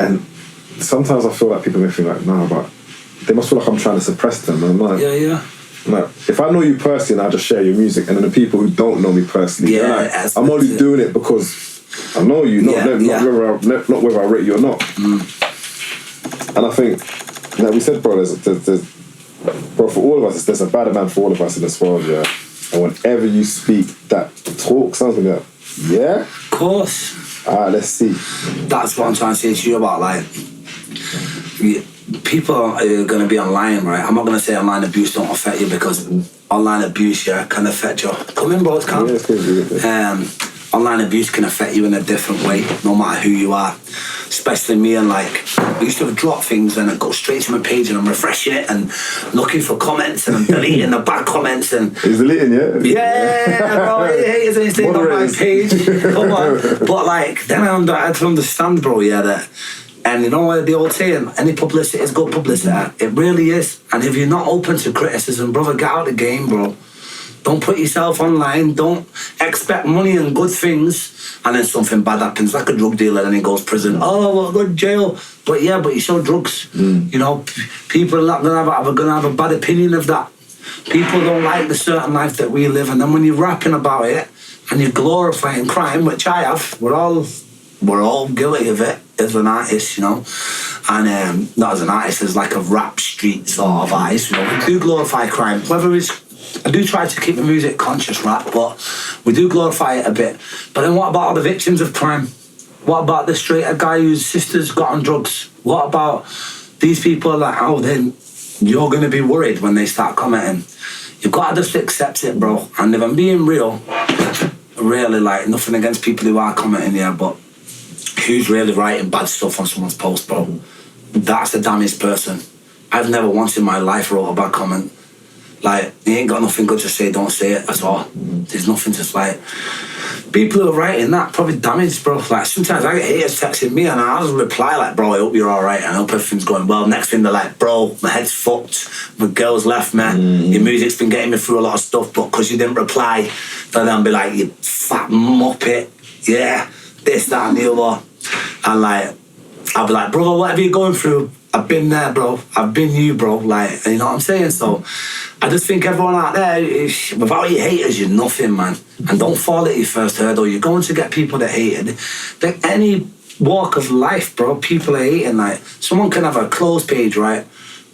And sometimes I feel like people may think like, nah, but they must feel like I'm trying to suppress them. And I'm like, like, if I know you personally and I just share your music, and then the people who don't know me personally, like, I'm only doing it because I know you, not whether I rate you or not. And I think, like we said, bro, there's bro, for all of us, there's a bad man for all of us in this world, yeah. And whenever you speak that talk, sounds like, yeah? Of course. Alright, let's see. That's what I'm trying to say to you about, like, people are going to be online, right? I'm not going to say online abuse don't affect you, because online abuse, yeah, can affect you. Come in, bro, it's calm. online abuse can affect you in a different way, no matter who you are. Especially me, and like, I used to drop things and I'd go straight to my page and I'm refreshing it and looking for comments and I'm deleting the bad comments and... He's deleting, yeah? Yeah, bro, haters ain't staying on my page. Come on. But like, then I had to understand, bro, yeah, that... And you know what the old saying, any publicity is good publicity. It really is. And if you're not open to criticism, brother, get out of the game, bro. Don't put yourself online. Don't expect money and good things, and then something bad happens, like a drug dealer, and he goes prison. Oh, well, go to jail. But yeah, but you sell drugs. You know, people are not gonna have a bad opinion of that. People don't like the certain life that we live, and then when you're rapping about it and you're glorifying crime, which I have, we're all guilty of it as an artist, you know, and not as an artist, as like a rap street sort of artist. You know, we do glorify crime, whether it's... I do try to keep the music conscious rap, but we do glorify it a bit. But then what about all the victims of crime? What about the straight guy whose sister's got on drugs? What about these people like, oh, then you're going to be worried when they start commenting? You've got to just accept it, bro. And if I'm being real, really, like, nothing against people who are commenting here, but who's really writing bad stuff on someone's post, bro? That's a damaged person. I've never once in my life wrote a bad comment. Like, you ain't got nothing good to say, don't say it at all. There's nothing to, like... People who are writing that probably damaged, bro. Like, sometimes I get haters texting me and I'll just reply like, bro, I hope you're all right and I hope everything's going well. Next thing they're like, bro, my head's fucked, my girl's left me, your music's been getting me through a lot of stuff, but because you didn't reply, then they'll be like, you fat muppet, yeah, this, that and the other. And like, I'll be like, brother, whatever you're going through, I've been there, bro. I've been you, bro. Like, you know what I'm saying? So I just think everyone out there, without your haters, you're nothing, man. And don't fall at your first hurdle. You're going to get people that hate it. Like any walk of life, bro, people are hating. Like, someone can have a closed page, right?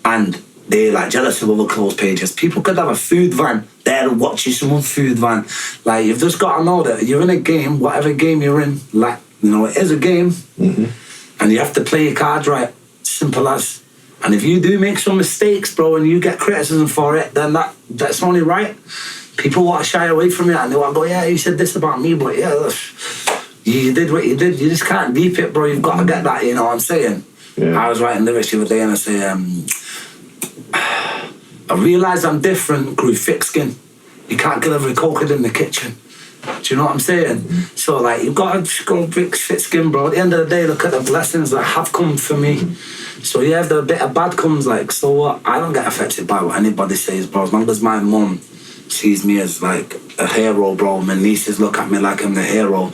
And they're like jealous of other closed pages. People could have a food van. They're watching someone's food van. Like, you've just got to know that you're in a game, whatever game you're in, like, you know, it is a game. And you have to play your cards right. Simple as. And if you do make some mistakes, bro, and you get criticism for it, then that's only right. People want to shy away from it and they want to go, yeah, you said this about me, but yeah, you did what you did. You just can't deep it, bro. You've got to get that, you know what I'm saying? Yeah. I was writing lyrics the other day and I say, I realised I'm different, grew thick skin. You can't get every coconut in the kitchen. Do you know what I'm saying? So, like, you've got to go thick skin, bro. At the end of the day, look at the blessings that have come for me. So, yeah, if the bit of bad comes, like, so what? I don't get affected by what anybody says, bro. As long as my mum sees me as, like, a hero, bro. My nieces look at me like I'm the hero.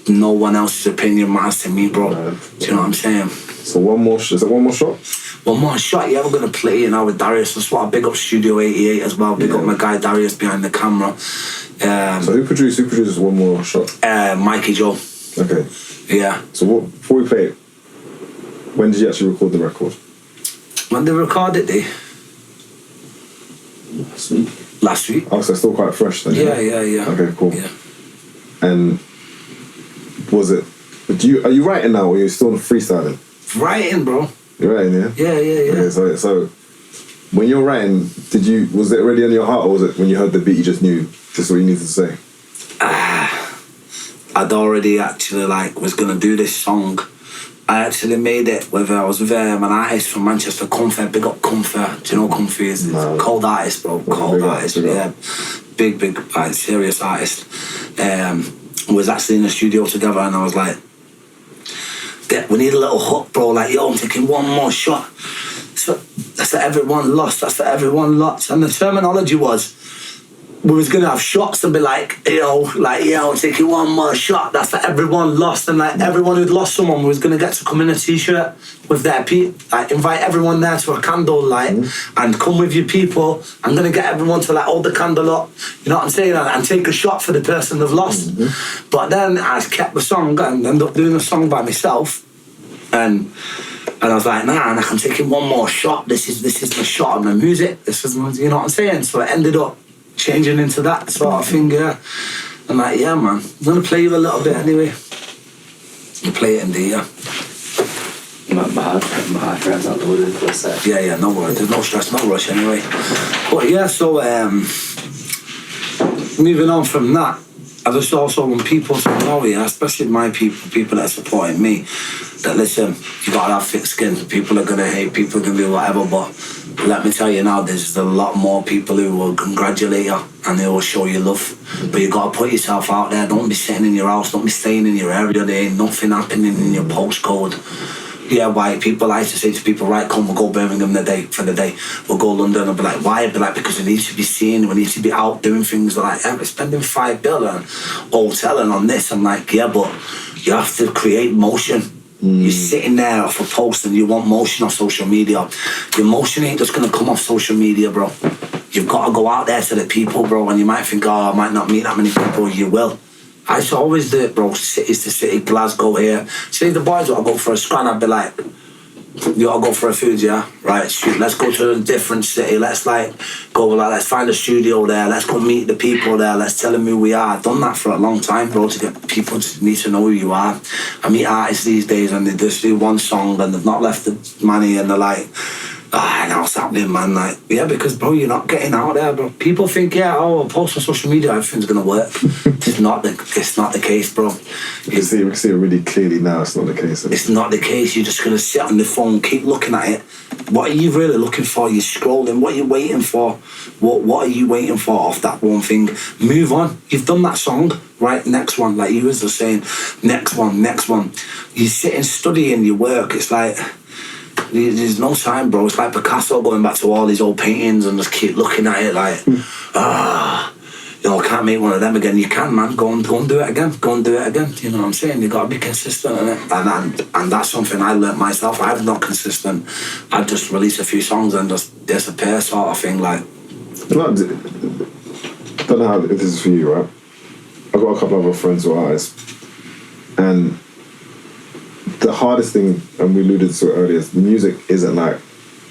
No one else's opinion matters to me, bro. Do you know what I'm saying? So is it one more shot? One more shot, yeah, we're going to play, you know, with Darius. Just want to big up Studio 88 as well. Big up my guy Darius behind the camera. So who produces one more shot? Mikey Joe. Okay. Yeah. So before we play it, when did you actually record the record? When they recorded it? Last week. Oh, so it's still quite fresh then? Yeah. Okay, cool. Yeah. And was it... Are you writing now or are you still freestyling? Writing, bro. You're writing, yeah? Yeah. Okay, so when you're writing, was it already on your heart or was it when you heard the beat you just knew this is what you needed to say? I'd already actually was gonna do this song. I actually made it I was with an artist from Manchester, Comfort, big up Comfort. Do you know what Comfort is? It's a cold artist, bro. Cold artist, yeah. Big, serious artist. We was actually in the studio together and I was like, we need a little hook, bro. Like, yo, I'm taking one more shot. So that's for everyone lost. That's for everyone lost. And the terminology was, we was gonna have shots and be like, yo, taking one more shot. That's for everyone lost. And like everyone who'd lost someone was gonna get to come in a t-shirt with their invite everyone there to a candlelight and come with your people. I'm gonna get everyone to hold the candle up. You know what I'm saying? And take a shot for the person they've lost. But then I kept the song and ended up doing a song by myself. And I was like, nah, I'm taking one more shot. This is the shot of the music. This is, you know what I'm saying? So it ended up changing into that sort of thing, yeah. I'm like, yeah, man. I'm gonna play you a little bit anyway. You play it in the My friend's not doing it for a sec. Yeah, no worries. There's no stress, no rush anyway. But yeah, so moving on from that, I just also want people to know, yeah, especially my people that are supporting me, that listen, you gotta have thick skin. People are gonna hate, people are gonna do whatever, but let me tell you now, there's a lot more people who will congratulate you and they will show you love. But you gotta put yourself out there. Don't be sitting in your house, don't be staying in your area. There ain't nothing happening in your postcode. Yeah, why? People like to say to people, right, come, we'll go Birmingham for the day. We'll go London. I'll be like, why? I'll be like, because we need to be seen. We need to be out doing things. They're like, yeah, we're spending $5 billion on hotel and on this. I'm like, yeah, but you have to create motion. You're sitting there off a post and you want motion on social media. Your motion ain't just going to come off social media, bro. You've got to go out there to the people, bro. And you might think, oh, I might not meet that many people. You will. I used to always do it, bro. Cities to city, Glasgow here. See, the boys want to go for a scran, I'd be like, you gotta go for a food, yeah? Right, shoot, let's go to a different city. Let's go, let's find a studio there. Let's go meet the people there. Let's tell them who we are. I've done that for a long time, bro, to get people to need to know who you are. I meet artists these days and they just do one song and they've not left the money and they're like, now what's happening, man? Like, yeah, because, bro, you're not getting out there, bro. People think, yeah, I'll post on social media, everything's gonna work. It's not the case, bro. We can see it really clearly now. It's not the case. It's not the case. You're just gonna sit on the phone, keep looking at it. What are you really looking for? You're scrolling. What are you waiting for? What are you waiting for off that one thing? Move on. You've done that song, right? Next one, like you was just saying. Next one. You sit and study in your work. It's like, there's no time, bro. It's like Picasso going back to all these old paintings and just keep looking at it like, I can't make one of them again. You can, man. Go and do it again. Go and do it again. You know what I'm saying? You got to be consistent in it. And that's something I learnt myself. I'm not consistent. I just release a few songs and just disappear sort of thing. Like, I don't know how this is for you, right? I've got a couple of other friends who are artists. And the hardest thing, and we alluded to it earlier, is music isn't like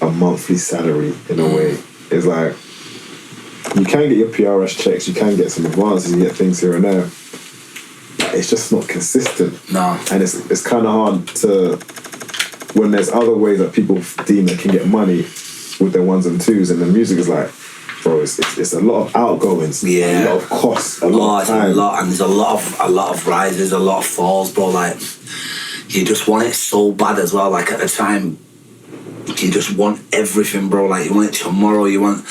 a monthly salary in a way. It's like, you can get your PRS checks, you can get some advances, you get things here and there. But it's just not consistent. No. And it's kind of hard to, when there's other ways that people deem they can get money with their ones and twos, and the music is like, bro, it's a lot of outgoings, yeah, a lot of costs, a lot of time. And there's a lot of rises, a lot of falls, bro. Like, you just want it so bad as well. Like, at the time, you just want everything, bro. Like, you want it tomorrow. You want,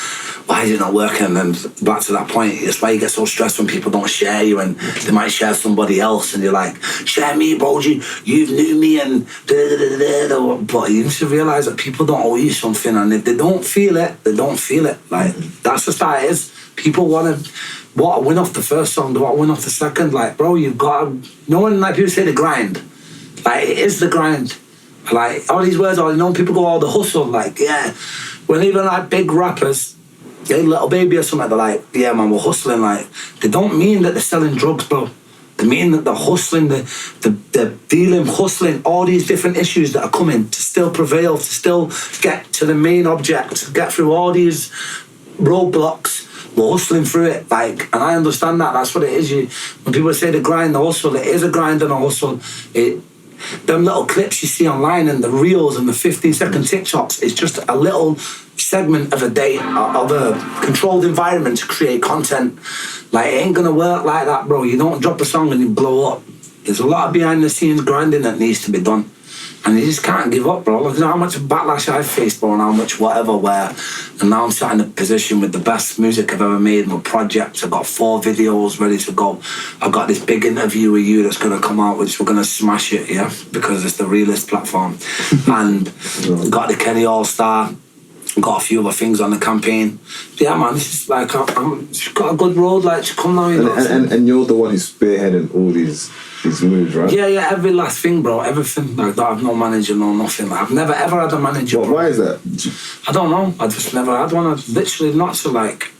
why is it not working? And then back to that point, it's why you get so stressed when people don't share you and they might share somebody else and you're like, share me, bro. You've knew me and da-da-da-da-da. But you need to realise that people don't owe you something, and if they don't feel it, they don't feel it. Like, that's just how it is. People want to win off the first song, they want to win off the second. Like, bro, you've got to, no one, like people say the grind. Like, it is the grind. Like, all these words, people go, the hustle. Like, yeah. When even like big rappers, Little Baby or something, they're like, yeah, man, we're hustling. Like, they don't mean that they're selling drugs, bro. They mean that they're hustling, they're dealing, hustling all these different issues that are coming to still prevail, to still get to the main object, get through all these roadblocks. We're hustling through it, like, and I understand that. That's what it is. When people say the grind, the hustle, it is a grind and a hustle. Them little clips you see online and the reels and the 15-second TikToks, it's just a little segment of a day of a controlled environment to create content. Like, it ain't gonna work like that, bro. You don't drop a song and you blow up. There's a lot of behind the scenes grinding that needs to be done. And you just can't give up, bro. Look at how much backlash I've faced, bro, and how much whatever, and now I'm sat in a position with the best music I've ever made, my projects. I've got 4 videos ready to go. I've got this big interview with you that's going to come out, which we're going to smash it, yeah? Because it's the realest platform. And got the Kenny All-Star. Got a few other things on the campaign. Yeah, man, it's just like, I'm got a good road, like, to come now, you know. And you're the one who's spearheading all these moves, right? Yeah, every last thing, bro, everything. Like, I have no manager, no nothing. Like, I've never, ever had a manager. Why is that? I don't know. I just never had one. I've literally not so, like,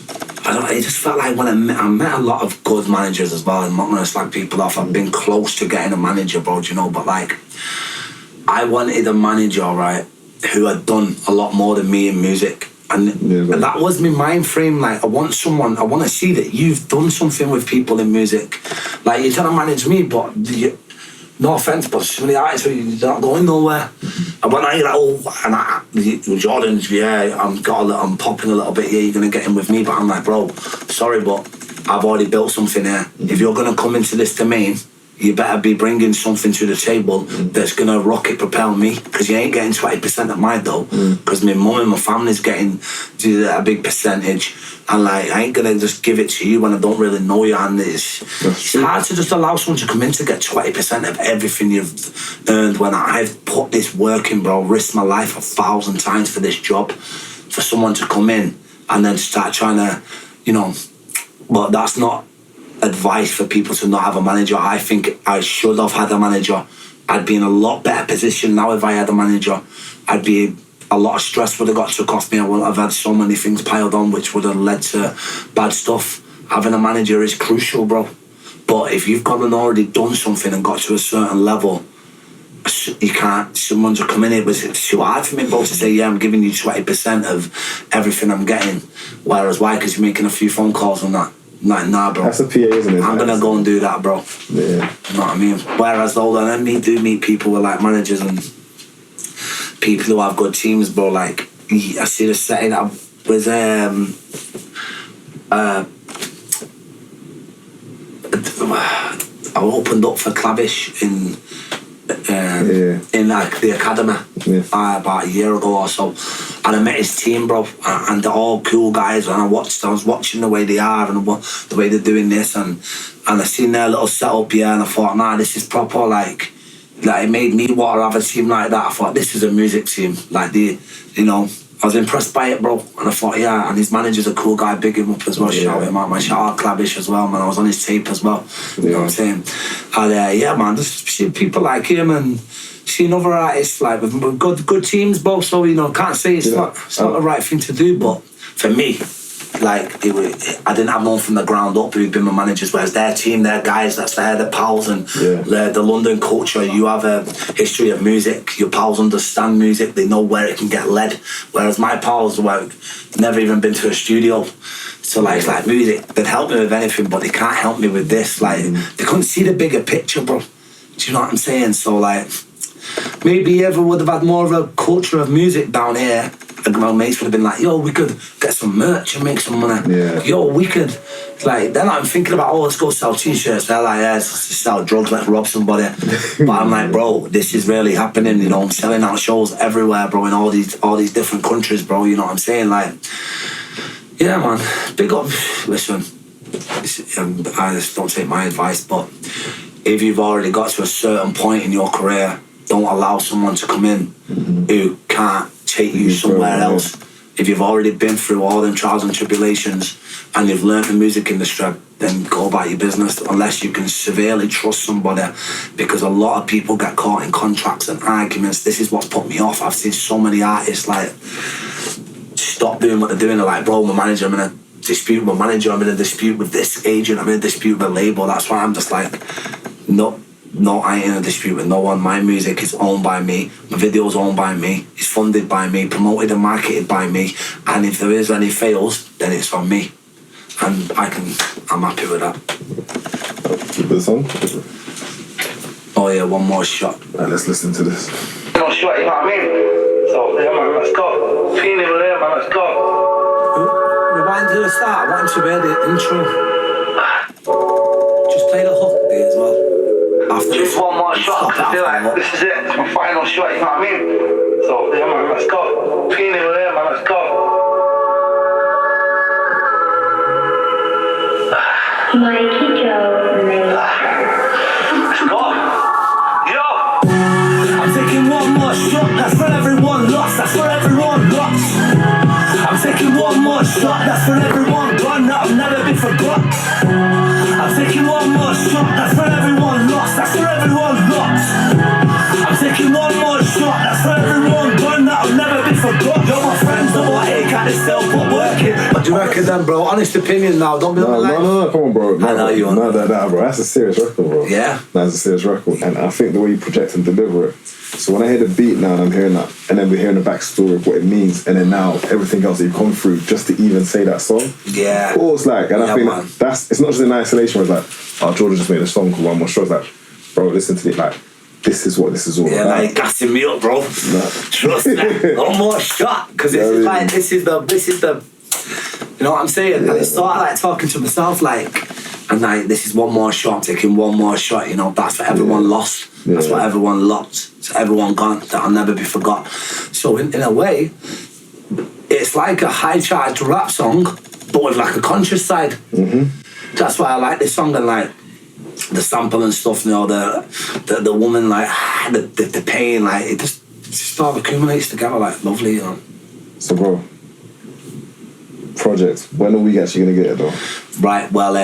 it just felt like when I met a lot of good managers as well. I'm not going to slag people off. I've been close to getting a manager, bro, do you know? But, like, I wanted a manager, right, who had done a lot more than me in music. And that was my mind frame. Like, I want to see that you've done something with people in music. Like, you're trying to manage me, but no offense, but some of the artists, you're not going nowhere. And when I Jordan, yeah, I'm popping a little bit, yeah, you're going to get in with me, but I'm like, bro, sorry, but I've already built something here. If you're going to come into this domain, you better be bringing something to the table that's going to rocket propel me, because you ain't getting 20% of my dough, because my mum and my family's getting a big percentage, and like I ain't going to just give it to you when I don't really know you. And it's hard to just allow someone to come in to get 20% of everything you've earned, when I've put this work in, bro, risked my life 1,000 times for this job, for someone to come in and then start trying to, you know. But that's not advice for people to not have a manager. I think I should have had a manager. I'd be in a lot better position now if I had a manager. I'd be, a lot of stress would have got took off me. I wouldn't have had so many things piled on which would have led to bad stuff. Having a manager is crucial, bro. But if you've gone and already done something and got to a certain level, you can't, someone to come in, it's too hard for me, bro, to say, yeah, I'm giving you 20% of everything I'm getting. Whereas why? Because you're making a few phone calls on that. Like, nah, bro. That's a PA, isn't it? I'm gonna go and do that, bro. Yeah. You know what I mean? Whereas though, then do meet people with like managers and people who have good teams, bro. Like, I see the setting that was I opened up for Clavish in like the academy about a year ago or so, and I met his team, bro, and they're all cool guys, and I was watching the way they are and the way they're doing this, and I seen their little setup here, and I thought, nah, this is proper. Like it made me want to have a team like that. I thought, this is a music team, like I was impressed by it, bro, and I thought, yeah, and his manager's a cool guy, big him up as well, shout him out, man, shout out Clavish as well, man, I was on his tape as well, you know what I'm saying, and yeah, man, just see people like him and seeing other artists, like, with good teams, bro, so, can't say it's not the right thing to do, but for me, like, I didn't have no from the ground up who'd been my managers, whereas their team, their guys, that's their pals, and the London culture, you have a history of music, your pals understand music, they know where it can get led, whereas my pals were never even been to a studio, so like music, they'd help me with anything, but they can't help me with this, like, they couldn't see the bigger picture, bro, do you know what I'm saying? So like, maybe ever would have had more of a culture of music down here, and my mates would have been like, yo, we could get some merch and make some money. Yeah. Yo, we could, like, they're not thinking about, let's go sell t-shirts. They're like, yeah, let's sell drugs, let's rob somebody. But I'm like, bro, this is really happening, I'm selling out shows everywhere, bro, in all these different countries, bro, you know what I'm saying? Like, yeah, man, big up. Listen, I just don't take my advice, but if you've already got to a certain point in your career, don't allow someone to come in who can't take you somewhere else. If you've already been through all them trials and tribulations and you've learned the music industry, then go about your business, unless you can severely trust somebody, because a lot of people get caught in contracts and arguments. This is what's put me off. I've seen so many artists like stop doing what they're doing. They're like, bro, my manager, I'm in a dispute with my manager, I'm in a dispute with this agent, I'm in a dispute with a label. That's why I'm just like, no, I ain't in a dispute with no one. My music is owned by me. My video's owned by me. It's funded by me, promoted and marketed by me. And if there is any fails, then it's on me. And I'm happy with that. Keep it on. Oh yeah, one more shot. Right, let's listen to this. No shot, you know what I mean? So yeah, man, let's go. Feeling there, man, let's go. Rewind to the start. I want you to hear the intro. Just play the hook there as well. After just one more shot, I feel like this is it, it's my final shot, you know what I mean? So, yeah, man, let's go. Feeling there, man, let's go. Mikey Joe, Let's go. Yo! I'm taking one more shot, that's for everyone lost, that's for everyone lost. I'm taking one more shot, that's for everyone gone, that I've never been forgot. I'm taking one more shot, that's for everyone lost, that's for everyone lost. I'm taking one more shot, that's for everyone gone, that'll never be forgot. You're my friends, don't want hate, can't still put working. What do you reckon then, bro? Honest opinion now, don't be like... No, come on, bro. I know you want that, bro. That's a serious record, bro. Yeah? That's a serious record. And I think the way you project and deliver it. So when I hear the beat now and I'm hearing that, and then we're hearing the backstory of what it means, and then now everything else that you've gone through just to even say that song. Yeah. Of course, like, and I think man. it's not just in isolation where it's like, oh, Jordan just made a song called One More Shot. It's like, bro, listen to it, like, this is what this is all about. Yeah, like, gassing me up, bro. Trust me. One more shot. Because this is the You know what I'm saying? Yeah, and it's sort of like talking to myself, like, and like, this is one more shot, I'm taking one more shot, you know, that's what everyone lost. That's what everyone lost. It's everyone gone, that'll never be forgot. So in a way, it's like a high-charged rap song, but with like a conscious side. That's why I like this song, and like the sample and stuff, you know, the woman, like the pain, like it just all accumulates together, like lovely, you know. So bro, project, when are we actually gonna get it though? Right, well,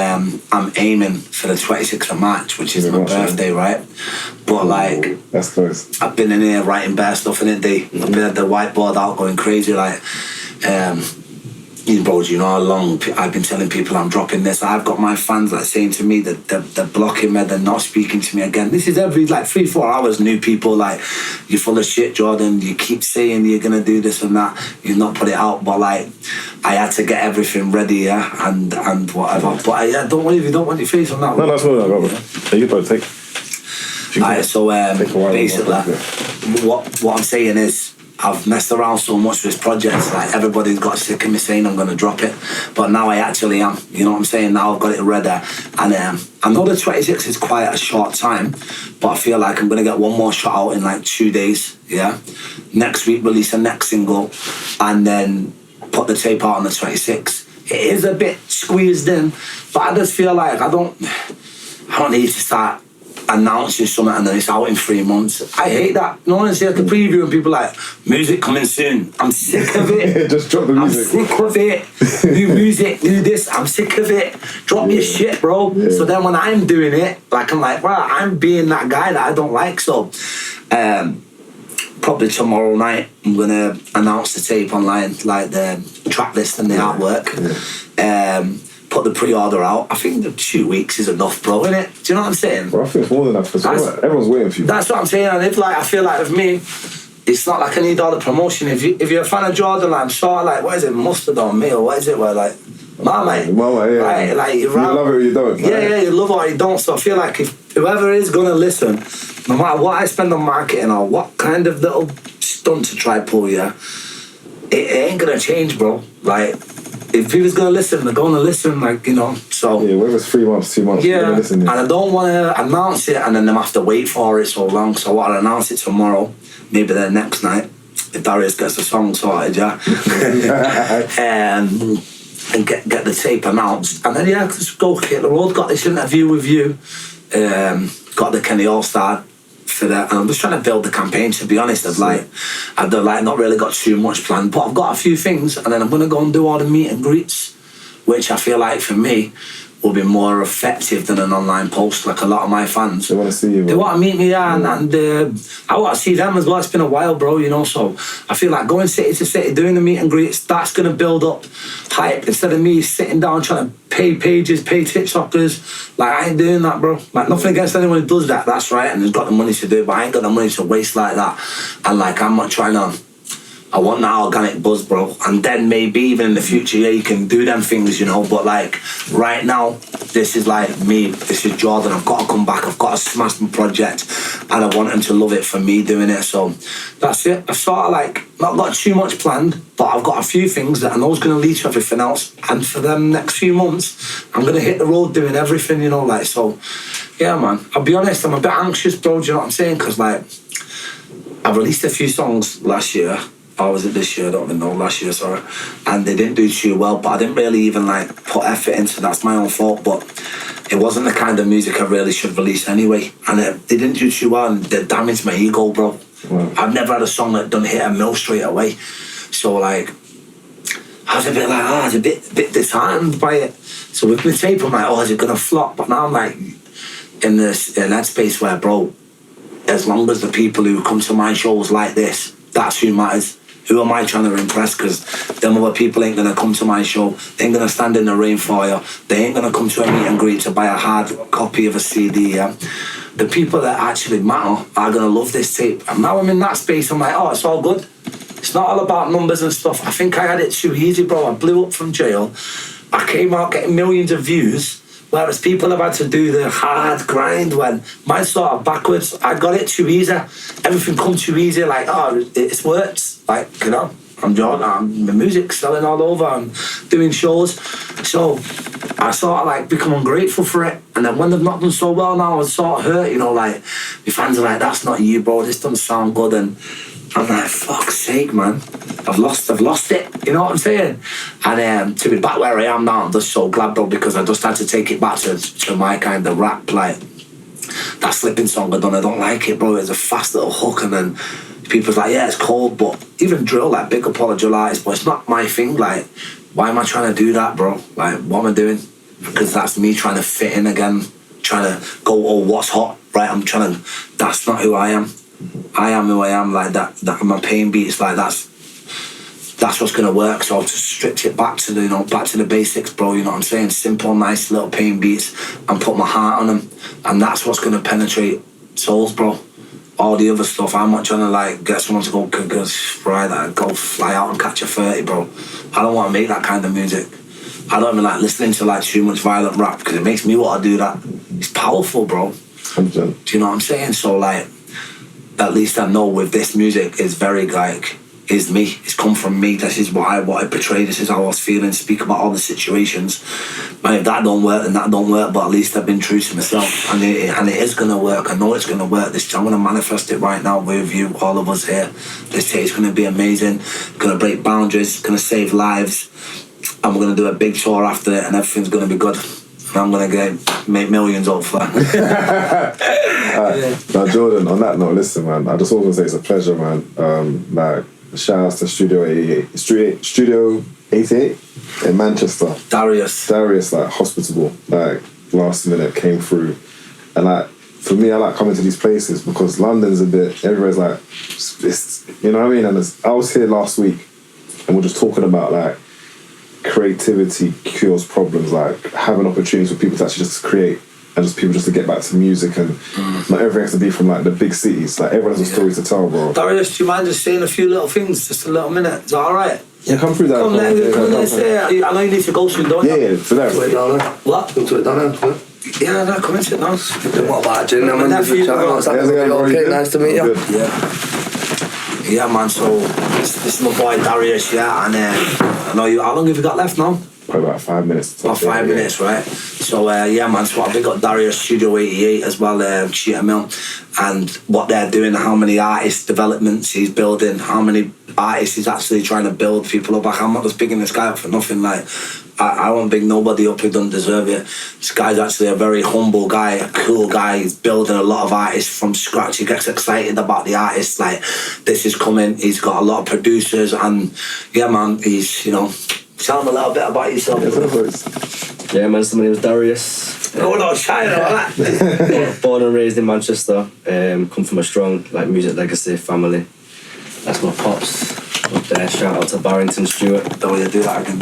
I'm aiming for the 26th of March, which is my birthday, right? But like, that's close. I've been in here writing bare stuff in it, I've been at the whiteboard out going crazy, like, you bros, you know how long I've been telling people I'm dropping this. I've got my fans like saying to me that they're blocking me, they're not speaking to me again. This is every like 3-4 hours, new people like, you're full of shit, Jordan, you keep saying you're gonna do this and that, you've not put it out, but like, I had to get everything ready, yeah, and whatever. But yeah, don't worry if you don't want your face on that. No, that's what I got, bro. Take it, bro, take. Alright, so basically, what I'm saying is, I've messed around so much with this project, like everybody's got sick of me saying I'm gonna drop it, but now I actually am, you know what I'm saying? Now I've got it ready, and I know the 26th is quite a short time, but I feel like I'm gonna get one more shot out in like 2 days, yeah? Next week release a next single, and then put the tape out on the 26th. It is a bit squeezed in, but I just feel like I don't need to start announcing something and then it's out in 3 months. I hate that. No one sees the preview and people like, music coming soon. I'm sick of it. Just drop the music. I'm sick of it. New music, do this. I'm sick of it. Drop your shit, bro. Yeah. So then when I'm doing it, like I'm like, well, I'm being that guy that I don't like. So probably tomorrow night I'm gonna announce the tape online, like the track list and the artwork. Put the pre-order out. I think the 2 weeks is enough, bro, innit? Do you know what I'm saying? Well, I think it's more than enough because everyone's waiting for you. That's what I'm saying. And if like I feel like with me, it's not like I need all the promotion. If you're a fan of Jordan, like, I'm sort of like, what is it, mustard on me, or what is it? Where like, mate, yeah. like you love it or you don't. Yeah, you love it or you don't. So I feel like if whoever is gonna listen, no matter what I spend on marketing or what kind of little stunt to try pull, yeah, it ain't gonna change, bro. Like, if people's gonna listen, they're gonna listen, like, you know, so. Yeah, whether it's 3 months, 2 months, yeah, listen, and I don't wanna announce it and then them have to wait for it so long, so I wanna announce it tomorrow, maybe the next night, if Darius gets the song sorted, yeah. And get the tape announced, and then yeah, just go hit the road. Got this interview with you, got the Kenny All-Star for that, and I'm just trying to build the campaign, to be honest. I've not really got too much planned, but I've got a few things, and then I'm gonna go and do all the meet and greets, which I feel like for me will be more effective than an online post. Like a lot of my fans, they want to see you, bro. They want to meet me, yeah, and I want to see them as well. It's been a while, bro, you know, so I feel like going city to city, doing the meet and greets, that's going to build up hype instead of me sitting down trying to pay pages, pay TikTokers. Like, I ain't doing that, bro. Like, nothing against anyone who does that, that's right, and has got the money to do it, but I ain't got the money to waste like that. And like, I'm not trying to, I want that organic buzz, bro. And then maybe even in the future, yeah, you can do them things, you know. But like right now, this is like me. This is Jordan. I've got to come back. I've got to smash my project, and I want them to love it for me doing it. So that's it. I've sort of like not got too much planned, but I've got a few things that I know is going to lead to everything else. And for them next few months, I'm going to hit the road doing everything, you know. Like, so, yeah, man. I'll be honest. I'm a bit anxious, bro. Do you know what I'm saying? Because like, I've released a few songs last year. Or was it this year? I don't even know. Last year, sorry. And they didn't do too well, but I didn't really even like put effort into. That's my own fault. But it wasn't the kind of music I really should release anyway. And they didn't do too well, and they damaged my ego, bro. Wow. I've never had a song that done hit a mill straight away. So like, I was a bit like, I was a bit disheartened by it. So with the tape, I'm like, oh, is it gonna flop? But now I'm like, in that space where, bro, as long as the people who come to my shows like this, that's who matters. Who am I trying to impress? Because them other people ain't gonna come to my show. They ain't gonna stand in the rain for you. They ain't gonna come to a meet and greet to buy a hard copy of a CD. Yeah? The people that actually matter are gonna love this tape. And now I'm in that space. I'm like, oh, it's all good. It's not all about numbers and stuff. I think I had it too easy, bro. I blew up from jail. I came out getting millions of views. Whereas people have had to do the hard grind when mine's sort of backwards. I got it too easy. Everything come too easy, like, oh, it's worked. Like, you know, I'm Jordan. My music's selling all over. I'm doing shows. So I sort of like become ungrateful for it. And then when they've not done so well now, I was sort of hurt, you know, like my fans are like, that's not you, bro. This doesn't sound good. And I'm like, fuck's sake, man. I've lost it. You know what I'm saying? And to be back where I am now, I'm just so glad, bro, because I just had to take it back to my kind of rap. Like that Slipping song I done, I don't like it, bro. It's a fast little hook, and then people's like, yeah, it's cold, but even drill, like big up all the drill artists, but it's not my thing. Like, why am I trying to do that, bro? Like, what am I doing? Because that's me trying to fit in again, trying to go, oh, what's hot, right? That's not who I am. I am who I am, like that my pain beats, like that's what's gonna work. So I've just stripped it back to the basics, bro, you know what I'm saying? Simple, nice little pain beats and put my heart on them, and that's what's gonna penetrate souls, bro. All the other stuff, I'm not trying to like get someone to go fly out and catch a 30, bro. I don't want to make that kind of music. I don't even like listening to like too much violent rap because it makes me want to do that. It's powerful, bro. 100%. Do you know what I'm saying? So like, at least I know with this music, it's very like, is me. It's come from me. This is what I portray. This is how I was feeling. Speak about all the situations. And if that don't work, then that don't work. But at least I've been true to myself, and it is gonna work. I know it's gonna work. I'm gonna manifest it right now with you, all of us here. This day is gonna be amazing. Gonna break boundaries. Gonna save lives. And we're gonna do a big tour after it, and everything's gonna be good. And I'm gonna make millions hopefully. Now, Jordan, on that note, listen, man, I just want to say it's a pleasure, man. Like, shout out to Studio 88 in Manchester. Darius, like, hospitable, like, last minute came through. And, like, for me, I like coming to these places because London's a bit, everywhere's like, it's, you know what I mean? And I was here last week and we're just talking about, like, creativity cures problems, like having opportunities for people to actually just create and just people just to get back to music, and not everything has to be from like the big cities. Like everyone has a story to tell, bro. Darius, do you mind just saying a few little things, just a little minute? Is that alright? Yeah, come through that. Come, let's say, I know you need to go soon, don't you? Yeah, so that's what? Come to it down there. Yeah, no, come and sit down. What about Jim? Okay, nice to meet you. Yeah, man, so this is my boy Darius, yeah, and I know you, how long have you got left now? Probably about 5 minutes. About 5 minutes, right? So, yeah, man, so I've got Darius, Studio 88 as well, Cheetah Mill, and what they're doing, how many artist developments he's building, how many artists he's actually trying to build people up. I'm not just bigging this guy up for nothing, like, I won't big nobody up who doesn't deserve it. This guy's actually a very humble guy, a cool guy. He's building a lot of artists from scratch. He gets excited about the artists, like, this is coming. He's got a lot of producers, and yeah, man, he's, you know, tell him a little bit about yourself. Yeah, man, so my name is Darius. Oh, no, shy about that. Born and raised in Manchester. Come from a strong like music legacy family. That's my pops up there. Shout out to Barrington Stewart. Don't you do that again,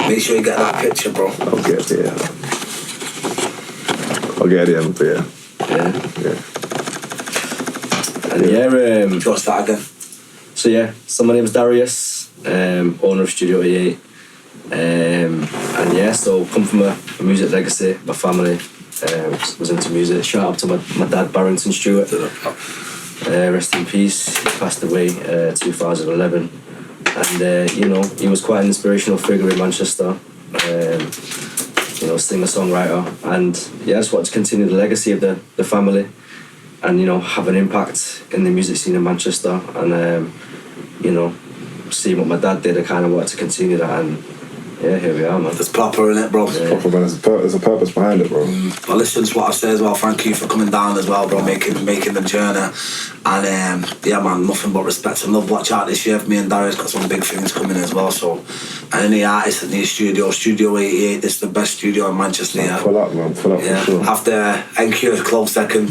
Make sure you get that picture, bro. I'll get it, yeah. I'll get it, yeah. And yeah, Just that again. So my name is Darius, owner of Studio 88. And yeah, so come from a music legacy. My family was into music. Shout out to my dad, Barrington Stewart. Rest in peace. He passed away 2011. And you know, he was quite an inspirational figure in Manchester. You know, singer-songwriter, and yeah, I just wanted to continue the legacy of the family, and you know, have an impact in the music scene in Manchester, and you know, seeing what my dad did, I kind of wanted to continue that, and yeah, here we are, man. There's proper in it, bro. It's proper, man. There's a purpose behind it, bro. Well, listen to what I say as well. Thank you for coming down as well, bro. Making the journey, and yeah, man, nothing but respect and love. Watch out this year. Me and Darius got some big things coming as well. So, and any artists that need Studio 88, this is the best studio in Manchester. Yeah. Pull up, man. Pull up, yeah. for sure. After NQ is close second.